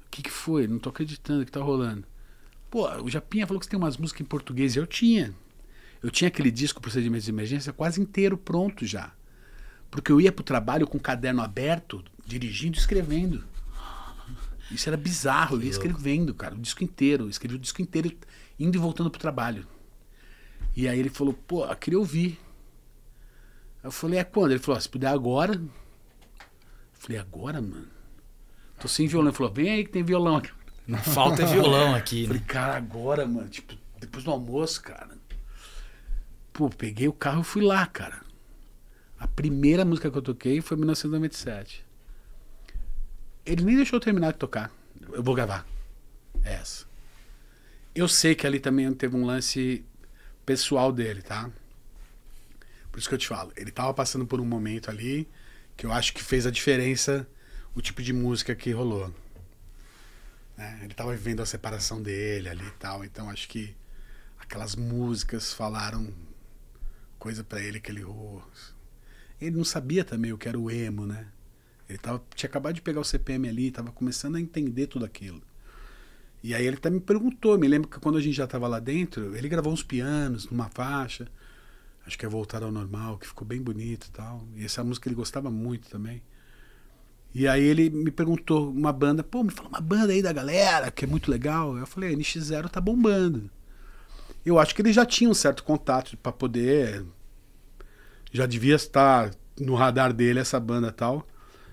B: O que foi? Não tô acreditando que tá rolando. Pô, o Japinha falou que você tem umas músicas em português. Eu tinha. Eu tinha aquele disco Procedimentos de Emergência quase inteiro pronto já. Porque eu ia pro trabalho com o caderno aberto, dirigindo e escrevendo. Isso era bizarro. Eu ia escrevendo, cara, o disco inteiro. Eu escrevi o disco inteiro indo e voltando pro trabalho. E aí ele falou, pô, eu queria ouvir. Eu falei, é quando? Ele falou, se puder agora. Eu falei, agora, mano? Tô sem violão. Ele falou, vem aí que tem violão aqui.
A: Não falta violão aqui,
B: Eu falei,
A: né?
B: cara, agora, mano, tipo, depois do almoço, cara. Pô, peguei o carro e fui lá, cara. A primeira música que eu toquei foi em 1997. Ele nem deixou eu terminar de tocar. Eu vou gravar. É essa. Eu sei que ali também teve um lance pessoal dele, tá? Por isso que eu te falo. Ele tava passando por um momento ali que eu acho que fez a diferença o tipo de música que rolou. Né? Ele tava vivendo a separação dele ali e tal. Então acho que aquelas músicas falaram coisa pra ele que ele... Ele não sabia também o que era o emo, né? Ele tinha acabado de pegar o CPM ali, tava começando a entender tudo aquilo. E aí ele até me perguntou, me lembro que quando a gente já tava lá dentro, ele gravou uns pianos numa faixa, acho que é Voltar ao Normal, que ficou bem bonito e tal. E essa música ele gostava muito também. E aí ele me perguntou uma banda, pô, me fala uma banda aí da galera, que é muito legal. Eu falei, NX0 tá bombando. Eu acho que ele já tinha um certo contato para poder... Já devia estar no radar dele essa banda e tal.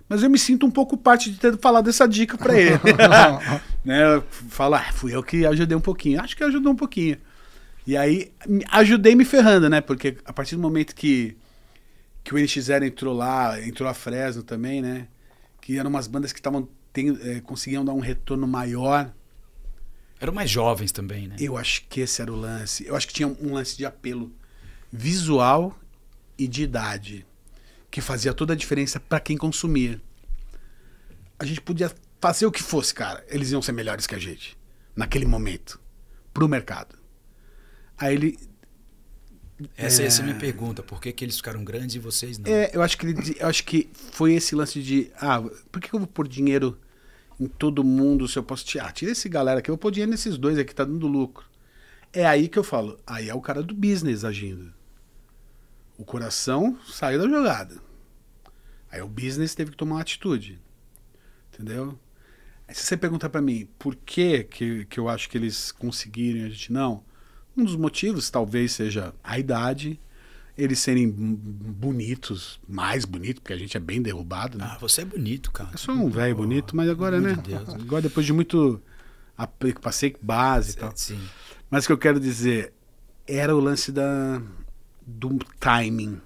B: Mas eu me sinto um pouco parte de ter falado essa dica pra ele. Né? Falar, fui eu que ajudei um pouquinho. Acho que ajudou um pouquinho. E aí, ajudei me ferrando, né? Porque a partir do momento que o NX0 entrou lá, entrou a Fresno também, né? Que eram umas bandas que conseguiam dar um retorno maior.
A: Eram mais jovens também, né?
B: Eu acho que esse era o lance. Eu acho que tinha um lance de apelo visual e de idade, que fazia toda a diferença pra quem consumia. A gente podia fazer o que fosse, cara. Eles iam ser melhores que a gente, naquele momento, pro mercado. Aí ele...
A: Essa é a minha pergunta. Por que eles ficaram grandes e vocês não?
B: Eu acho que foi esse lance de... por que eu vou pôr dinheiro em todo mundo se eu posso tirar? Tira esse galera aqui, eu vou pôr dinheiro nesses dois aqui, tá dando lucro. É aí que eu falo. Aí é o cara do business agindo. O coração saiu da jogada. Aí o business teve que tomar uma atitude. Entendeu? Aí se você perguntar pra mim por que eu acho que eles conseguiram e a gente não, um dos motivos talvez seja a idade, eles serem bonitos, mais bonitos, porque a gente é bem derrubado, né?
A: Você é bonito, cara.
B: Eu sou um velho bonito, mas agora, né?
A: Deus.
B: Agora depois de muito... Passei base e tal.
A: Sim.
B: Mas o que eu quero dizer, era o lance do timing.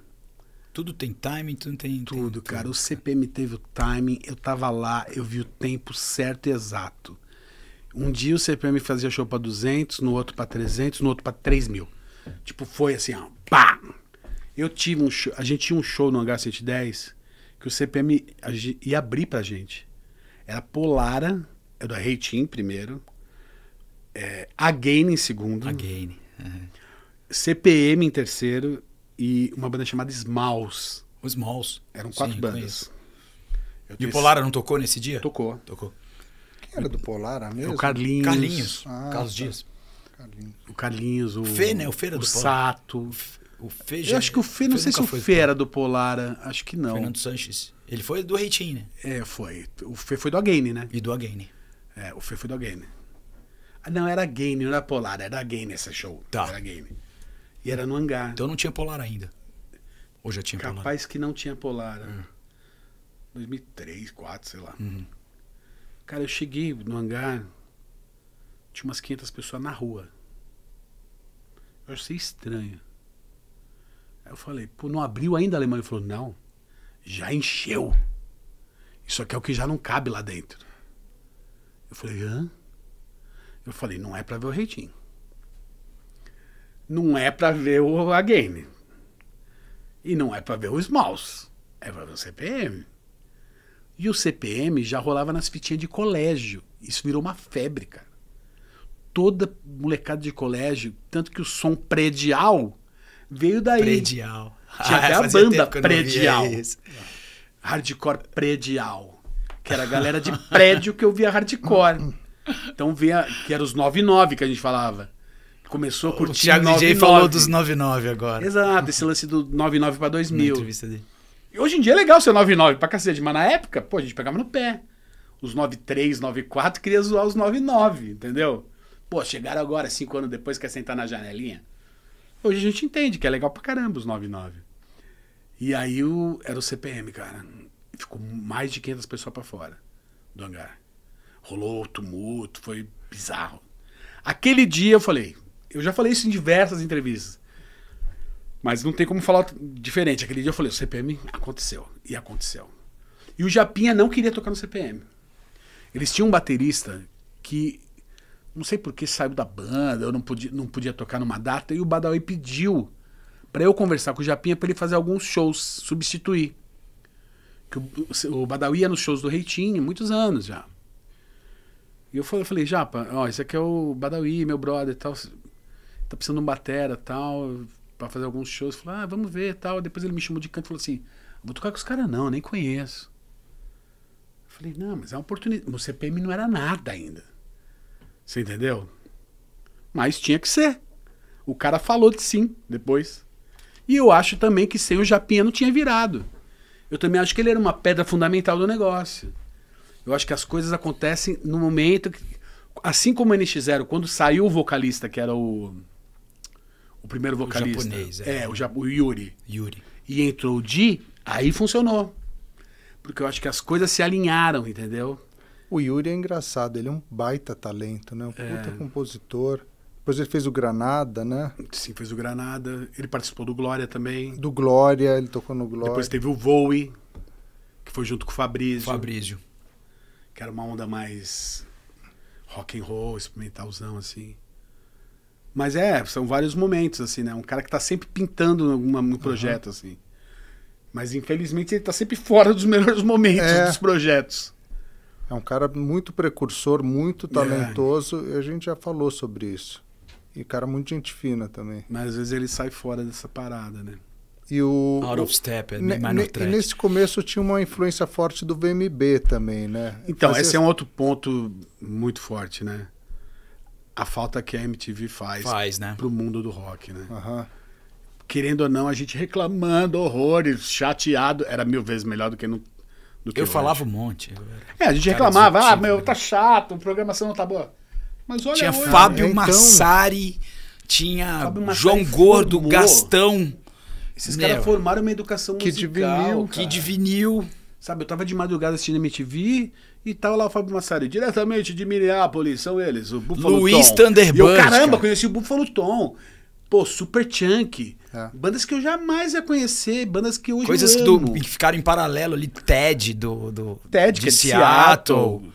A: Tudo tem timing, tudo tem...
B: Tudo, cara. O CPM teve o timing, eu tava lá, eu vi o tempo certo e exato. Um dia o CPM fazia show pra 200, no outro pra 300, no outro pra 3.000. Tipo, foi assim, ó, pá! Eu tive um show, a gente tinha um show no Hangar 110 que o CPM ia abrir pra gente. Era Polara, era do Reitinho primeiro, Again em segundo,
A: Again.
B: CPM em terceiro e uma banda chamada Smalls.
A: Os Smalls.
B: Eram 4 bandas.
A: Conheço. E o Polara não tocou nesse dia?
B: Tocou.
C: Quem era do Polara mesmo?
B: O Carlinhos.
A: Carlos
C: tá.
A: Dias.
B: O Carlinhos, o
A: Fê, né? O Fê era do Polara.
B: Sato.
A: O Fê
B: Eu acho que o Fê, não sei se o Fê era do Polara, acho que não.
A: Fernando Sanches. Ele foi do Reitinho, né?
B: Foi. O Fê foi do Again, né?
A: E do Again.
B: O Fê foi do Again. Não, era Again, não era Polara, era Again esse show.
A: Tá.
B: Era Again. E era no Hangar.
A: Então não tinha Polara ainda. Ou já tinha Polara?
B: Capaz que não tinha Polara. 2003, 2004, sei lá. Cara, eu cheguei no hangar, tinha umas 500 pessoas na rua. Eu achei estranho. Aí eu falei, pô, não abriu ainda a Alemanha? Ele falou, não, já encheu. Isso aqui é o que já não cabe lá dentro. Eu falei, hã? Eu falei, não é pra ver o Reitinho. Não é pra ver o Again. E não é pra ver o Smalls. É pra ver o CPM. E o CPM já rolava nas fitinhas de colégio. Isso virou uma febre, cara. Toda molecada de colégio, tanto que o som predial veio daí.
A: Predial.
B: Tinha até a banda predial. Hardcore predial. Que era a galera de prédio que ouvia hardcore. Então via, que era os 99 que a gente falava. Começou a curtir
A: o Thiago
B: 99.
A: DJ falou dos 99 agora.
B: Exato, esse lance do 99 pra 2000.
A: Na entrevista dele.
B: E hoje em dia é legal ser 99 pra cacete, mas na época, pô, a gente pegava no pé. Os 93, 94 queria zoar os 99, entendeu? Pô, chegaram agora, 5 anos depois, quer sentar na janelinha. Hoje a gente entende que é legal pra caramba os 99. E aí era o CPM, cara. Ficou mais de 500 pessoas pra fora do hangar. Rolou tumulto, foi bizarro. Aquele dia eu falei, eu já falei isso em diversas entrevistas, mas não tem como falar diferente. Aquele dia eu falei, o CPM aconteceu, e aconteceu. E o Japinha não queria tocar no CPM. Eles tinham um baterista que, não sei por que saiu da banda, eu não podia tocar numa data, e o Badawi pediu pra eu conversar com o Japinha pra ele fazer alguns shows, substituir. Que o Badawi ia nos shows do Reitinho, muitos anos já. E eu falei, Japa, ó, esse aqui é o Badawi, meu brother e tal. Tá precisando de um batera e tal, pra fazer alguns shows. Eu falei, ah, vamos ver e tal. Depois ele me chamou de canto e falou assim, vou tocar com os caras não, nem conheço. Eu falei, não, mas é uma oportunidade. O CPM não era nada ainda. Você entendeu? Mas tinha que ser. O cara falou de sim, depois. E eu acho também que sem o Japinha não tinha virado. Eu também acho que ele era uma pedra fundamental do negócio. Eu acho que as coisas acontecem no momento que, assim como o NX0, quando saiu o vocalista, que era o primeiro vocalista.
A: O japonês.
B: O Yuri. E entrou o Di, aí funcionou. Porque eu acho que as coisas se alinharam, entendeu?
C: O Yuri é engraçado, ele é um baita talento, né? Um puta compositor. Depois ele fez o Granada, né?
B: Sim, fez o Granada. Ele participou do Glória também.
C: Do Glória, ele tocou no Glória.
B: Depois teve o Voe, que foi junto com o
A: Fabrício.
B: Que era uma onda mais rock and roll, experimentalzão, assim. Mas são vários momentos, assim, né? Um cara que tá sempre pintando no projeto, assim. Mas, infelizmente, ele tá sempre fora dos melhores momentos dos projetos.
C: É um cara muito precursor, muito talentoso, e a gente já falou sobre isso. E cara muito gente fina também.
B: Mas, às vezes, ele sai fora dessa parada, né?
C: E o
A: Out of Step,
C: e nesse começo tinha uma influência forte do VMB também, né?
B: Então, esse é um outro ponto muito forte, né? A falta que a MTV faz
A: né?
B: Pro mundo do rock, né? Querendo ou não, a gente reclamando horrores, chateado, era 1000 vezes melhor do que
A: eu falava um monte.
B: A gente reclamava, tá chato, a programação não tá boa. Mas olha,
A: tinha Fábio Massari, tinha João Gordo, Gastão.
B: Esses caras formaram uma educação musical.
C: Kid
A: Vinil.
B: Sabe, eu tava de madrugada assistindo MTV e tava lá o Fábio Massari, diretamente de Minneapolis, são eles, o Buffalo
A: Luiz
B: Tom.
A: Thunderbird.
B: E eu, caramba, conheci o Buffalo Tom. Pô, Super Chunk. Bandas que eu jamais ia conhecer, bandas que hoje
A: coisas
B: eu amo.
A: Que ficaram em paralelo ali, Ted
B: Ted, que é de Seattle.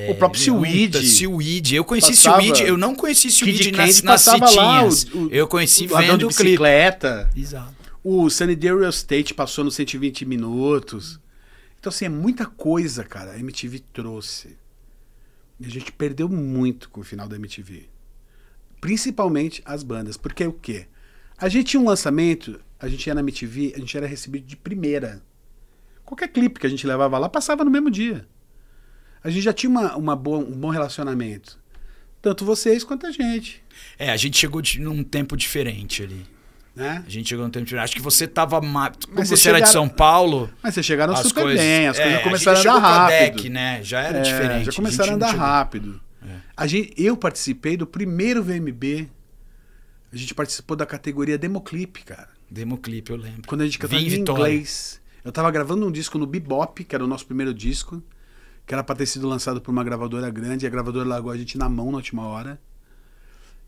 B: O próprio
A: Seaweed. Eu conheci Seaweed, eu não conheci Seaweed nas fitinhas. Eu conheci vendo o clipe.
B: Bicicleta.
A: Exato.
B: O Sunny Day Real Estate passou nos 120 minutos. Então, assim, é muita coisa, cara, a MTV trouxe. E a gente perdeu muito com o final da MTV. Principalmente as bandas. Porque o quê? A gente tinha um lançamento, a gente ia na MTV, a gente era recebido de primeira. Qualquer clipe que a gente levava lá, passava no mesmo dia. A gente já tinha um bom relacionamento. Tanto vocês quanto a gente.
A: A gente chegou num tempo diferente ali.
B: Né?
A: A gente chegou num tempo diferente. Acho que você tava... Como você era de São Paulo...
B: Mas vocês chegaram super bem, as coisas começaram a andar rápido.
A: Deck, né? Já era diferente.
B: Já começaram a andar rápido. Eu participei do primeiro VMB. A gente participou da categoria Democlip, cara.
A: Democlip, eu lembro.
B: Quando a gente cantava em inglês. Eu tava gravando um disco no Bebop, que era o nosso primeiro disco, que era pra ter sido lançado por uma gravadora grande, e a gravadora largou a gente na mão na última hora.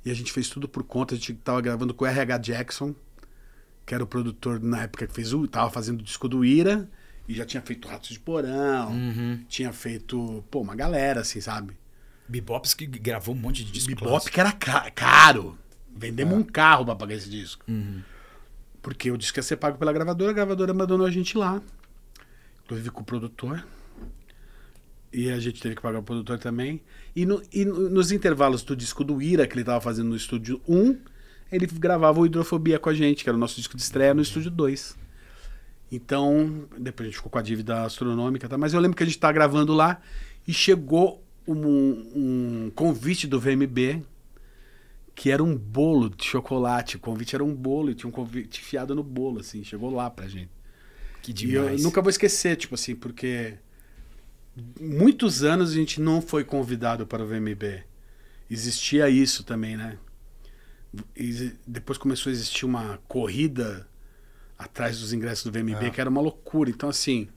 B: E a gente fez tudo por conta, a gente tava gravando com o RH Jackson, que era o produtor na época que tava fazendo o disco do Ira, e já tinha feito Ratos de Porão, tinha feito, pô, uma galera, assim, sabe?
A: Bebop que gravou um monte de disco.
B: Bebop que era caro. Vendemos um carro pra pagar esse disco. Porque o disco ia ser pago pela gravadora, a gravadora abandonou a gente lá. Inclusive com o produtor. E a gente teve que pagar o produtor também. E nos intervalos do disco do Ira, que ele tava fazendo no estúdio 1, ele gravava o Hidrofobia com a gente, que era o nosso disco de estreia no estúdio 2. Então, depois a gente ficou com a dívida astronômica, tá? Mas eu lembro que a gente tava gravando lá e chegou um convite do VMB, que era um bolo de chocolate. O convite era um bolo e tinha um convite enfiado no bolo, assim. Chegou lá pra gente.
A: Que demais.
B: E eu nunca vou esquecer, tipo assim, porque muitos anos a gente não foi convidado para o VMB. Existia isso também, né? E depois começou a existir uma corrida atrás dos ingressos do VMB, que era uma loucura. Então, assim,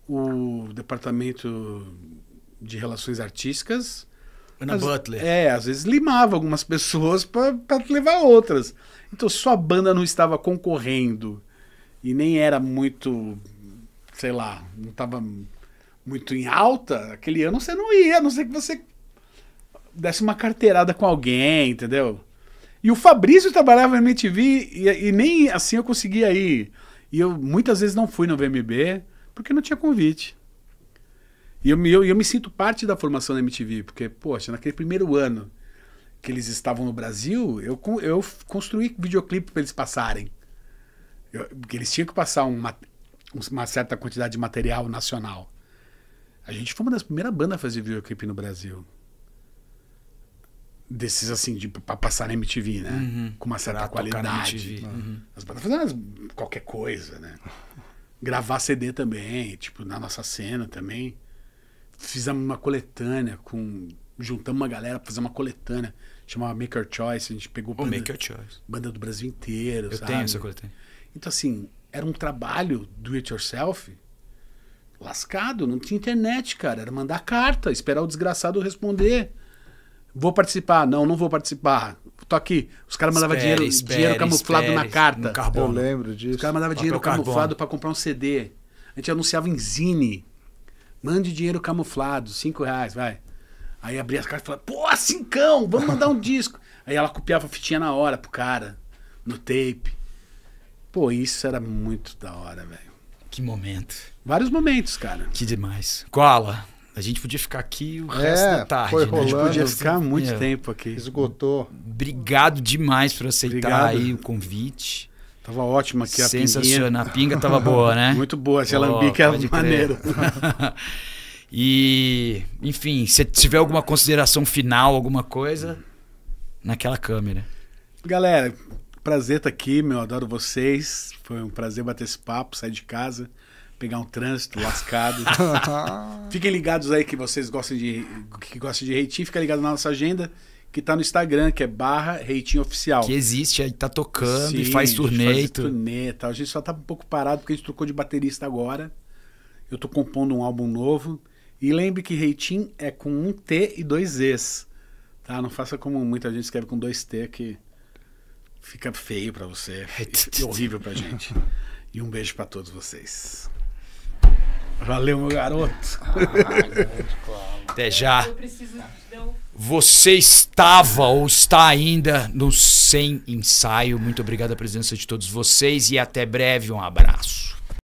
B: o departamento de relações artísticas...
A: Ana Butler.
B: Às vezes limava algumas pessoas para levar outras. Então, se sua banda não estava concorrendo e nem era muito, sei lá, não estava muito em alta, aquele ano você não ia, a não ser que você desse uma carteirada com alguém, entendeu? E o Fabrício trabalhava na MTV e nem assim eu conseguia ir. E eu muitas vezes não fui no VMB porque não tinha convite. E eu me sinto parte da formação da MTV, porque, poxa, naquele primeiro ano que eles estavam no Brasil, eu construí videoclipe para eles passarem. Porque eles tinham que passar uma certa quantidade de material nacional. A gente foi uma das primeiras bandas a fazer videoclipe no Brasil. Desses, assim, pra passar na MTV, né? Com uma certa qualidade. As bandas faziam qualquer coisa, né? Gravar CD também, tipo, na nossa cena também. Fizemos uma coletânea juntamos uma galera pra fazer uma coletânea, chamava Make Your Choice, a gente pegou banda do Brasil inteiro,
A: eu
B: sabe?
A: tenho essa coletânea.
B: Então, assim, era um trabalho do it yourself lascado, não tinha internet, cara, era mandar carta, esperar o desgraçado responder. Vou participar, não vou participar. Tô aqui, os caras mandavam dinheiro camuflado na carta.
C: Eu lembro disso.
B: Os caras mandavam dinheiro camuflado pra comprar um CD. A gente anunciava em Zine. Mande dinheiro camuflado, R$5, vai. Aí abria as cartas e falava, pô, 5, vamos mandar um disco. Aí ela copiava a fitinha na hora pro cara, no tape. Pô, isso era muito da hora, velho.
A: Que momento.
B: Vários momentos, cara.
A: Que demais. Koala, a gente podia ficar aqui o resto da tarde,
C: foi
A: né?
C: rolando.
B: A gente podia ficar muito tempo aqui.
C: Esgotou.
A: Obrigado demais por aceitar aí o convite.
B: Tava ótimo aqui a pinguinha.
A: Sensacional. A pinga tava boa, né?
B: Muito boa. Esse alambique é maneiro.
A: E, enfim, se tiver alguma consideração final, alguma coisa, naquela câmera.
B: Galera, prazer estar aqui, meu. Adoro vocês. Foi um prazer bater esse papo, sair de casa, pegar um trânsito lascado. Fiquem ligados aí que vocês gostam de Reitinho. Fica ligado na nossa agenda, que tá no Instagram, que é /ReitinhoOficial.
A: Que existe, aí tá tocando.
B: Sim,
A: e faz turnê.
B: Tá. A gente só tá um pouco parado porque a gente trocou de baterista agora. Eu tô compondo um álbum novo. E lembre que Reitinho é com um T e 2 Es. Tá? Não faça como muita gente escreve com 2 T, que fica feio pra você. E horrível pra gente. E um beijo pra todos vocês. Valeu, meu garoto.
A: Até já. Você estava ou está ainda no Sem Ensaio. Muito obrigado a presença de todos vocês e até breve. Um abraço.